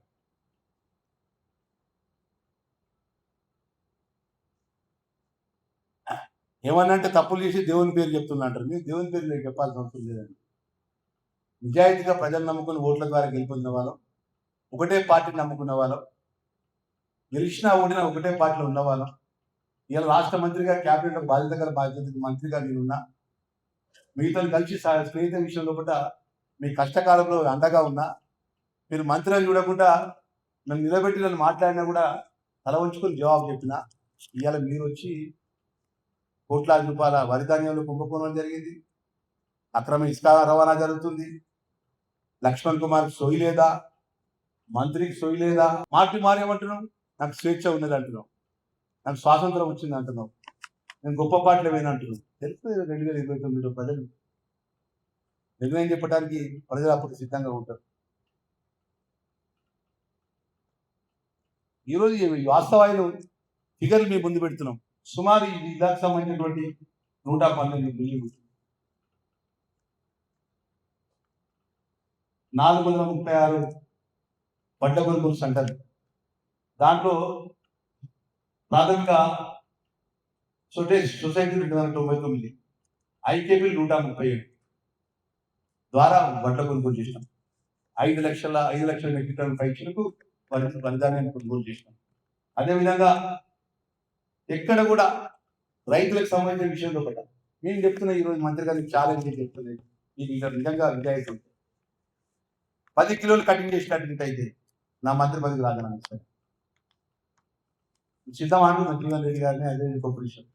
ఏమన్నా అంటే తప్పులు చేసి దేవుని పేరు చెప్తున్నా అంటారు. మీరు దేవుని పేరు నేను చెప్పాల్సిన అవసరం లేదండి. నిజాయితీగా ప్రజలు నమ్ముకుని ఓట్ల ద్వారా గెలుపొందిన వాళ్ళం, ఒకటే పార్టీని నమ్ముకున్న వాళ్ళం, గెలిచినా ఓడినా ఒకటే పార్టీలో ఉన్నవాళ్ళం. ఇలా రాష్ట్ర మంత్రిగా క్యాబినెట్లో బాధ్యత గల మంత్రిగా నేనున్నా. మీతో కలిసి స్నేహిత విషయంలో కూడా మీ కష్టకాలంలో అండగా ఉన్నా. మీరు మంత్రిని చూడకుండా నన్ను నిలబెట్టి నన్ను మాట్లాడినా కూడా తల ఉంచుకొని జవాబు చెప్పిన. ఇవాళ మీరు వచ్చి కోట్లాది రూపాయల వరి ధాన్యంలో కుంభకోణం జరిగింది, అక్రమ ఇసుక రవాణా జరుగుతుంది, లక్ష్మణ్ కుమార్ సోయి లేదా, మంత్రికి సోయి లేదా, మారేమంటున్నాం. నాకు స్వేచ్ఛ ఉన్నది అంటున్నాం, నాకు స్వాతంత్రం వచ్చింది అంటున్నాం, నేను గొప్ప పాటలు వేయనంటున్నాం. తెలుసు 2029 ప్రజలు నిర్ణయం చెప్పడానికి ప్రజలు అప్పుడు సిద్ధంగా ఉంటారు. ఈరోజు ఈ వాస్తవాలు ఫిగర్లు మేము ముందు పెడుతున్నాం. సుమారు ఈ జిల్లాకు సంబంధించినటువంటి 112 బిల్లులు, 436 వడ్ల కొనుగోలు సెంటర్లు, దాంట్లో ప్రాథమిక సొసైటీలు 299, ఐకేపీలు 137 ద్వారా వడ్ల కొనుగోలు చేసినాం. 5 లక్షల మెట్రిక్ టన్నుల పైచలకు వరిధాన్యాన్ని కొనుగోలు చేసినాం. అదేవిధంగా ఎక్కడ కూడా రైతులకు సంబంధించిన విషయంలో కూడా నేను చెప్తున్నా. ఈరోజు మంత్రి గారికి ఛాలెంజ్ చెప్తున్నాయి. మీకు ఇంకా నిజంగా విజాయితీ ఉంటుంది. 10 కిలోలు కటింగ్ చేసినట్టు అయితే నా మంత్రి పదవికి రాజీనామా చేశారు. సిద్ధం అంటున్నాను జీవన్ రెడ్డి గారిని. అదే గొప్ప విషయం.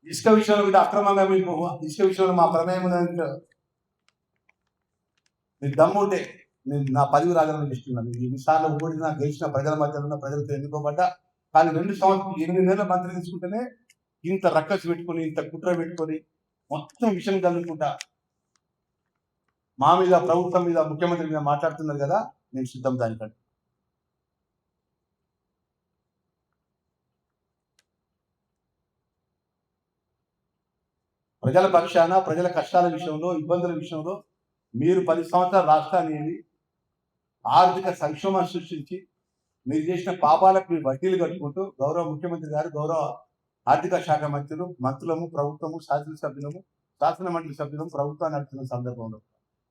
ఇసుక విషయంలో కూడా అక్రమంగా మీకు ఇసుక విషయంలో మా ప్రమేయం మీకు దమ్ము ఉంటే నేను నా పదవి రాజీనామా చేస్తున్నాను. ఎన్నిసార్లు ఓడినా గెలిచిన ప్రజల మధ్యలో ఉన్న ప్రజలతో ఎన్నుకోబడ్డా. కానీ 2 సంవత్సరాలు 8 నెలల మంత్రి తీసుకుంటేనే ఇంత రక్కసి పెట్టుకొని, ఇంత కుట్ర పెట్టుకొని, మొత్తం విషయం కలుగుకుంటా మా మీద, ప్రభుత్వం మీద, ముఖ్యమంత్రి మీద మాట్లాడుతున్నారు కదా. నేను సిద్ధం దానికంటే. ప్రజల పక్షాన, ప్రజల కష్టాల విషయంలో, ఇబ్బందుల విషయంలో మీరు 10 సంవత్సరాల రాష్ట్రాన్ని ఆర్థిక సంక్షోభం సృష్టించి మీరు చేసిన పాపాలకు మీరు వడ్డీలు కట్టుకుంటూ గౌరవ ముఖ్యమంత్రి గారు, గౌరవ ఆర్థిక శాఖ మంత్రులము, ప్రభుత్వము, శాసన మండలి సభ్యులము ప్రభుత్వాన్ని నడుపుతున్న సందర్భంలో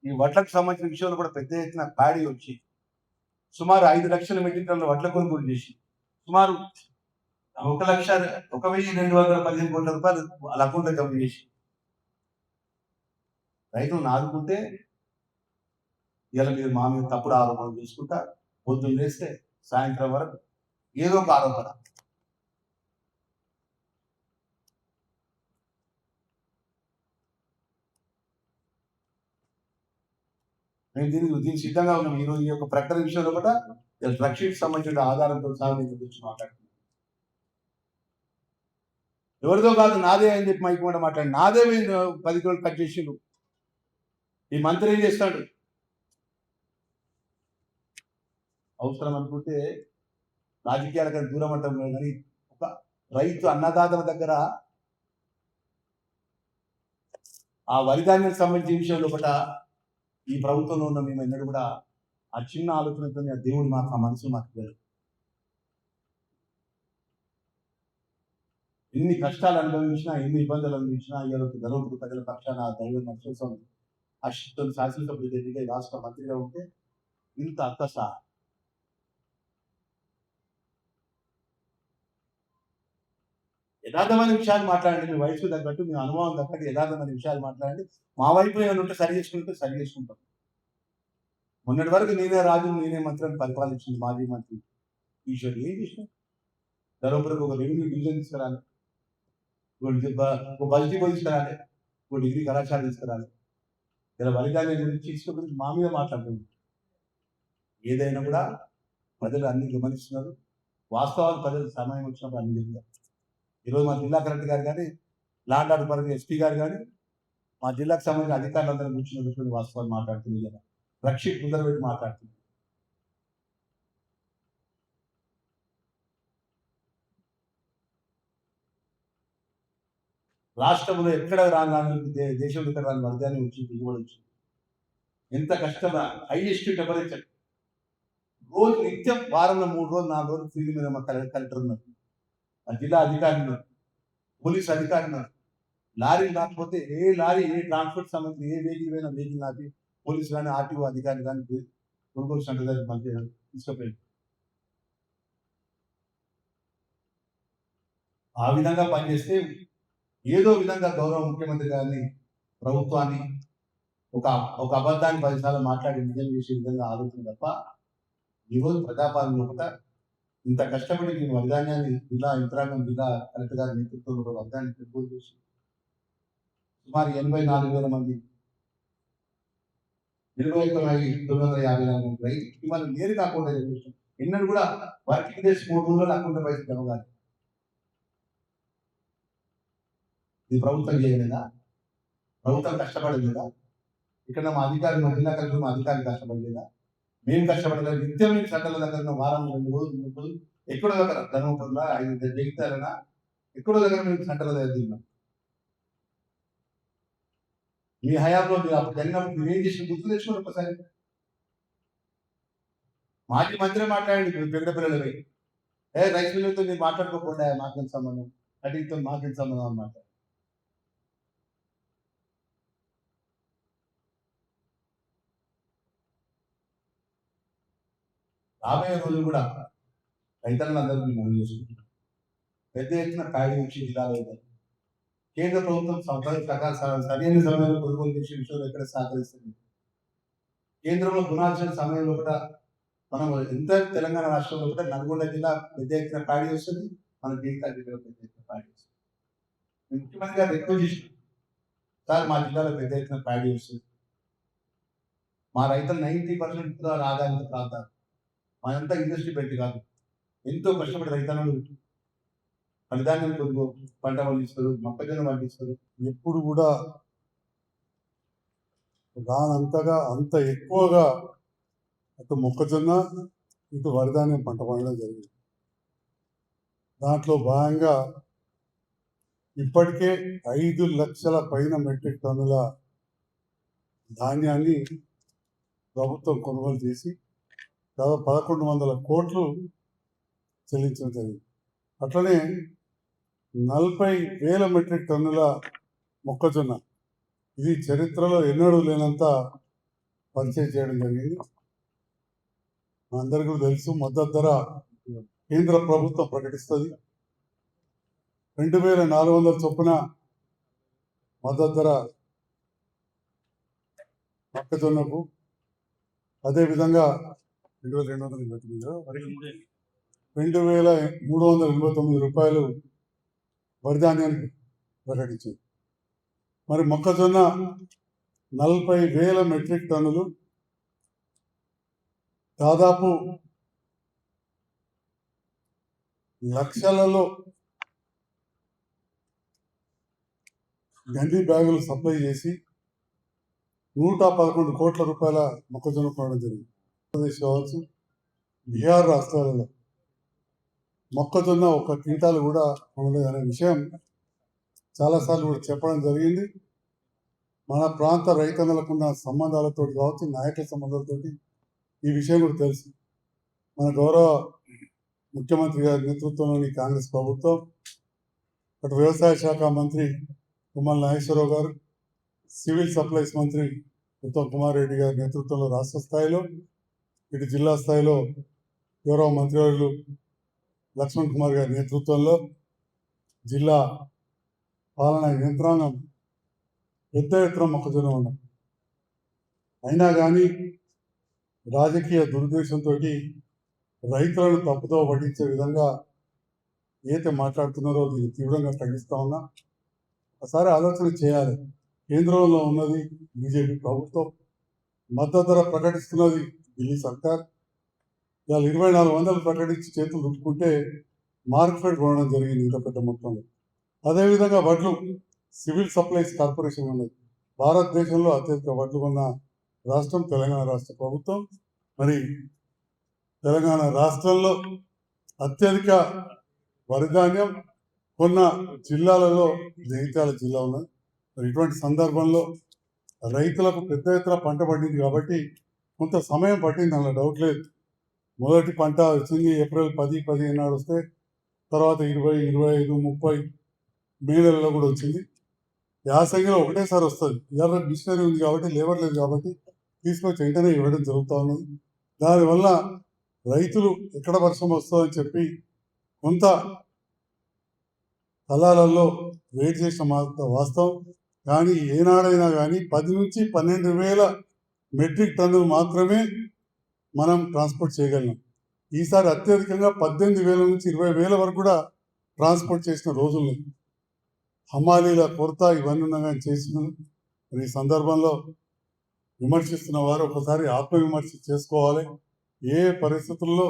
ఈ వడ్లకు సంబంధించిన విషయంలో కూడా పెద్ద ఎత్తున ప్యాడీ వచ్చి సుమారు 5 లక్షల మెట్రిక్ టన్నుల వడ్ల కొనుగోలు చేసి సుమారు 1,215 కోట్ల రూపాయలు వాళ్ళ అకౌంట్లో జమ చేసి రైతులను ఆదుకుంటే ఇలా మీరు మా మీద తప్పుడు ఆరోపణలు చేసుకుంటా పొద్దున్న లేస్తే సాయంత్రం వరకు ఏదో ఒక ఆరోపణ. మేము దీనికి సిద్ధంగా ఉన్నాం. ఈరోజు ఈ యొక్క ప్రకటన విషయంలో కూడా డ్రగ్ షీట్ సంబంధించిన ఆధారంతో సహా నేను గురించి మాట్లాడుతున్నాను. ఎవరిదో కాదు నాదే అని చెప్పి మైక్ కూడా మాట్లాడి నాదే 10 కిలోలు కట్ చేసిండు. ఈ మంత్రి ఏం చేస్తాడు? అవసరం అనుకుంటే రాజకీయాలకు దూరం అంటాం కానీ ఒక రైతు అన్నదాతల దగ్గర ఆ వరిధాన్యానికి సంబంధించిన విషయంలో కూడా ఈ ప్రభుత్వంలో ఉన్న మేము ఎన్నడూ కూడా ఆ చిన్న ఆలోచనతో ఆ దేవుడు మాకు ఆ మనసు మాకు తెలియదు. ఎన్ని కష్టాలు అనుభవించినా, ఎన్ని ఇబ్బందులు అనుభవించినా ఈరోజు ధర్మపురి ప్రజల పక్షాన ఆ దైవ నక్షత్రం ఆ శక్తులు శాసనసభ్యులు ఎన్నికై రాష్ట్ర మంత్రిగా ఉంటే ఇంత అక్కస యథార్థమైన విషయాలు మాట్లాడండి. మీ వయసు తగ్గట్టు, మీ అనుభవం తగ్గట్టు యథార్థమైన విషయాలు మాట్లాడండి. మా వైపు ఏమైనా ఉంటే సరి చేసుకుంటాం. మొన్నటి వరకు నేనే రాజు నేనే మంత్రి అని పరిపాలించింది మాజీ మంత్రి ఈశ్వర్. ఏం చేసిన ధర్మపురికి ఒక రెవెన్యూ డివిజన్ తీసుకురాలి, ఒక బస్ డిపో తీసుకురాలి, ఒక డిగ్రీ కళాశాల తీసుకురాలి. ఇలా వరిధాన్యం గురించి తీసుకుని మా మీద మాట్లాడుతుంది. ఏదైనా కూడా ప్రజలు అన్ని గమనిస్తున్నారు. వాస్తవాలు ప్రజలు సమయం వచ్చినప్పుడు అన్ని చెప్తారు. ఈరోజు మా జిల్లా కలెక్టర్ గారు కానీ, ల్యాండ్ ఆర్డర్ పరంగా ఎస్పీ గారు కానీ, మా జిల్లాకు సంబంధించిన అధికారులందరూ కూర్చున్నటువంటి వాస్తవాలు మాట్లాడుతుంది కదా, రక్షిత్ ముందర పెట్టి మాట్లాడుతుంది. రాష్ట్రంలో ఎక్కడ రాని దేశంలో ఇక్కడ రాని వరదాన్ని వచ్చి దిగుబడి వచ్చింది. ఎంత కష్టమా, హైయెస్ట్ టెంపరేచర్ రోజు నిత్యం వారంలో 3 రోజులు 4 రోజులు ఫీల్డ్ మీద మా కలెక్టర్ ఉన్నారు, ఆ జిల్లా అధికారులు ఉన్నారు, పోలీస్ అధికారులు ఉన్నారు. లారీలు రాకపోతే ఏ లారీ ఏ ట్రాన్స్పోర్ట్ సంబంధించి ఏ వెహికల్ అయినా వెహికల్ ఆపి పోలీసు కానీ ఆర్టీఓ అధికారులు కానీ కొనుగోలు సెంటర్ దగ్గర మంచిగా తీసుకుపోయింది. ఆ విధంగా పనిచేస్తే ఏదో విధంగా గౌరవ ముఖ్యమంత్రి గారిని, ప్రభుత్వాన్ని ఒక అబద్ధాన్ని 10 సార్లు మాట్లాడి నిజం చేసే విధంగా ఆలోచన తప్ప ఈరోజు ప్రజాపాలన కూడా ఇంత కష్టపడి నేను వరిధాన్యాన్ని జిల్లా యంత్రాంగం, జిల్లా కలెక్టర్ గారి నేతృత్వంలో వరిధాన్యాన్ని కొనుగోలు చేసి సుమారు 84,000 మంది 21,954 మంది రైతు ఇవాళ నేరు కాకుండా ఎన్నడూ కూడా వర్కింగ్ డేస్ 3 రోజులు అకౌంట్ పైసలు జరగాలి. ఇది ప్రభుత్వం చేయలేదా? ప్రభుత్వం కష్టపడలేదా? ఇక్కడ మా అధికారులు, మా జిల్లా కలెక్టర్, మా అధికారులు కష్టపడలేదా? మేము కష్టపడలేదు. నిత్యం మీకు సెంటర్ల దగ్గర వారం 2 రోజులు 3 రోజులు ఎక్కడో దగ్గర ధర్మపురంలో 5 జగిత్యాలనా ఎక్కడో దగ్గర మేము సెంటర్ల దగ్గర తిన్నాం. మీ హయాంలో మీరు అప్పుడు జరిగినప్పుడు మీరు ఏం చేసిన గుర్తు తెచ్చుకోండి ఒకసారి. మాజీ మంత్రి మాట్లాడండి పెద్ద పిల్లలపై, రైస్ మిల్లర్తో మీరు మాట్లాడుకోకుండా మాకేం సంబంధం, కటింగ్తో మాకేం సంబంధం అన్నమాట. రాబోయే రోజులు కూడా రైతులందరికీ మనం చేసుకుంటున్నాం. పెద్ద ఎత్తున ప్యాడీ వచ్చి జిల్లాలో కేంద్ర ప్రభుత్వం సరైన సమయంలో కొనుగోలు చేసే విషయంలో ఎక్కడ సహకరిస్తుంది. కేంద్రంలో గుణాల్సిన సమయంలో కూడా మనం ఎంత తెలంగాణ రాష్ట్రంలో కూడా నల్గొండ జిల్లా పెద్ద ఎత్తున ప్యాడీ వస్తుంది, మన జగిత్యాల జిల్లాలో పెద్ద ఎత్తున ప్యాడీ వస్తుంది. ముఖ్యమంత్రి గారు ఎక్కువ చేసిన సార్ మా జిల్లాలో పెద్ద ఎత్తున ప్యాడీ వస్తుంది. మా రైతులు 90% ఆదాయంతో ప్రాంతాలు మనంతా ఇండస్ట్రీ పెట్టి కాదు, ఎంతో కష్టపడి రైతన్నలు ఫలితాన్ని పంట పండిస్తారు, మొక్కజొన్న పండిస్తారు. ఎప్పుడు కూడా దానంతగా అంత ఎక్కువగా అటు మొక్కజొన్న ఇటు వరిధాన్యం పంట పండడం జరిగింది. దాంట్లో భాగంగా ఇప్పటికే 5 లక్షల పైన మెట్రిక్ టన్నుల ధాన్యాన్ని ప్రభుత్వం కొనుగోలు చేసి దాదాపు 1,100 కోట్లు చెల్లించడం జరిగింది. అట్లనే 40,000 మెట్రిక్ టన్నుల మొక్కజొన్న, ఇది చరిత్రలో ఎన్నడూ లేనంత పర్చేజ్ చేయడం జరిగింది. అందరికీ తెలుసు, మద్దతు ధర కేంద్ర ప్రభుత్వం ప్రకటిస్తుంది. 2,400 చొప్పున మద్దతు ధర మొక్కజొన్నకు, అదేవిధంగా 2,389 రూపాయలు వరిధాన్యానికి ప్రకటించింది. మరి మొక్కజొన్న 40,000 మెట్రిక్ టన్నులు దాదాపు లక్షలలో గండి బ్యాగులు సప్లై చేసి 111 కోట్ల రూపాయల మొక్కజొన్న కొనడం జరిగింది. ఆంధ్రప్రదేశ్ కావచ్చు, బీహార్ రాష్ట్రాలలో మొక్కజొన్న ఒక క్వింటాలు కూడా కొనలేదు అనే విషయం చాలాసార్లు కూడా చెప్పడం జరిగింది. మన ప్రాంత రైతన్నలకు ఉన్న సంబంధాలతో కావచ్చు, నాయకుల సంబంధాలతో ఈ విషయం కూడా తెలుసు. మన గౌరవ ముఖ్యమంత్రి గారి నేతృత్వంలోని కాంగ్రెస్ ప్రభుత్వం, అటు వ్యవసాయ శాఖ మంత్రి తుమ్మల నాగేశ్వరరావు గారు, సివిల్ సప్లైస్ మంత్రి ఉత్తమ్ కుమార్ రెడ్డి గారి నేతృత్వంలో రాష్ట్ర స్థాయిలో, ఇటు జిల్లా స్థాయిలో గౌరవ మంత్రివర్యులు లక్ష్మణ్ కుమార్ గారి నేతృత్వంలో జిల్లా పాలనా యంత్రాంగం పెద్ద ఎత్తున మొక్కజొన్న ఉన్నాం. అయినా కానీ రాజకీయ దురుద్దేశంతో రైతులను తప్పుదో పట్టించే విధంగా ఏదైతే మాట్లాడుతున్నారో దీన్ని తీవ్రంగా ఖండిస్తా ఉన్నా. ఒకసారి ఆలోచన చేయాలి. కేంద్రంలో ఉన్నది బీజేపీ ప్రభుత్వం, మద్దతు ధర ప్రకటిస్తున్నది ఢిల్లీ సర్కార్. ఇవాళ 2400 ప్రకటించి చేతులు దుప్పుకుంటే మార్కెట్ కొనడం జరిగింది ఇంత పెద్ద మొత్తంలో. అదేవిధంగా వడ్లు సివిల్ సప్లైస్ కార్పొరేషన్ ఉన్నది. భారతదేశంలో అత్యధిక వడ్లు కొన్న రాష్ట్రం తెలంగాణ రాష్ట్ర ప్రభుత్వం. మరి తెలంగాణ రాష్ట్రంలో అత్యధిక వరిధాన్యం కొన్న జిల్లాలలో జగిత్యాల జిల్లా ఉన్నది. మరి ఇటువంటి సందర్భంలో రైతులకు పెద్ద ఎత్తున పంట పండింది కాబట్టి కొంత సమయం పట్టింది, అందులో డౌట్ లేదు. మొదటి పంట వచ్చింది ఏప్రిల్ 10-15 నాడు వస్తే, తర్వాత 20, 25, 30 మే నెలలో కూడా వచ్చింది. యాసంగిలో ఒకటేసారి వస్తుంది. ఇవాళ మిషనరీ ఉంది కాబట్టి, లేబర్ లేదు కాబట్టి తీసుకొచ్చి వెంటనే ఇవ్వడం జరుగుతూ ఉన్నది. దానివల్ల రైతులు ఎక్కడ వర్షం వస్తుందని చెప్పి కొంత స్థలాలలో వెయిట్ చేసిన వాస్తవం. కానీ ఏనాడైనా కానీ 10 నుంచి 12 వేల మెట్రిక్ టన్నులు మాత్రమే మనం ట్రాన్స్పోర్ట్ చేయగలం. ఈసారి అత్యధికంగా 18,000 నుంచి 20,000 వరకు కూడా ట్రాన్స్పోర్ట్ చేసిన రోజులు. హమాలీల కొరత ఇవన్నీ ఉండగా చేసినారు. మరి ఈ సందర్భంలో విమర్శిస్తున్న వారు ఒకసారి ఆత్మవిమర్శ చేసుకోవాలి. ఏ పరిస్థితుల్లో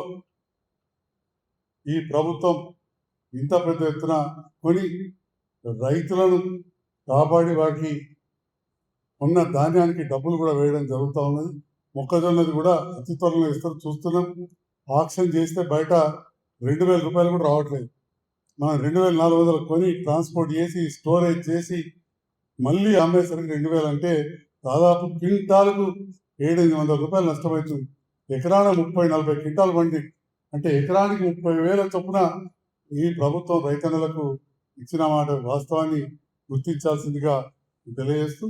ఈ ప్రభుత్వం ఇంత పెద్ద ఎత్తున కొని రైతులను కాపాడి వాటికి ఉన్న ధాన్యానికి డబ్బులు కూడా వేయడం జరుగుతూ ఉన్నది. మొక్కజొన్నది కూడా అతి త్వరలో ఇస్తారు, చూస్తున్నాం. ఆక్షన్ చేస్తే బయట 2,000 రూపాయలు కూడా రావట్లేదు. మనం 2,400 కొని ట్రాన్స్పోర్ట్ చేసి స్టోరేజ్ చేసి మళ్ళీ అమ్మేసరికి 2,000 అంటే దాదాపు క్వింటాలకు 700-800 రూపాయలు నష్టమవుతుంది. ఎకరాన 30-40 క్వింటాలు పండి అంటే ఎకరానికి 30,000 చొప్పున ఈ ప్రభుత్వం రైతన్నలకు ఇచ్చిన మాట వాస్తవాన్ని గుర్తించాల్సిందిగా తెలియజేస్తూ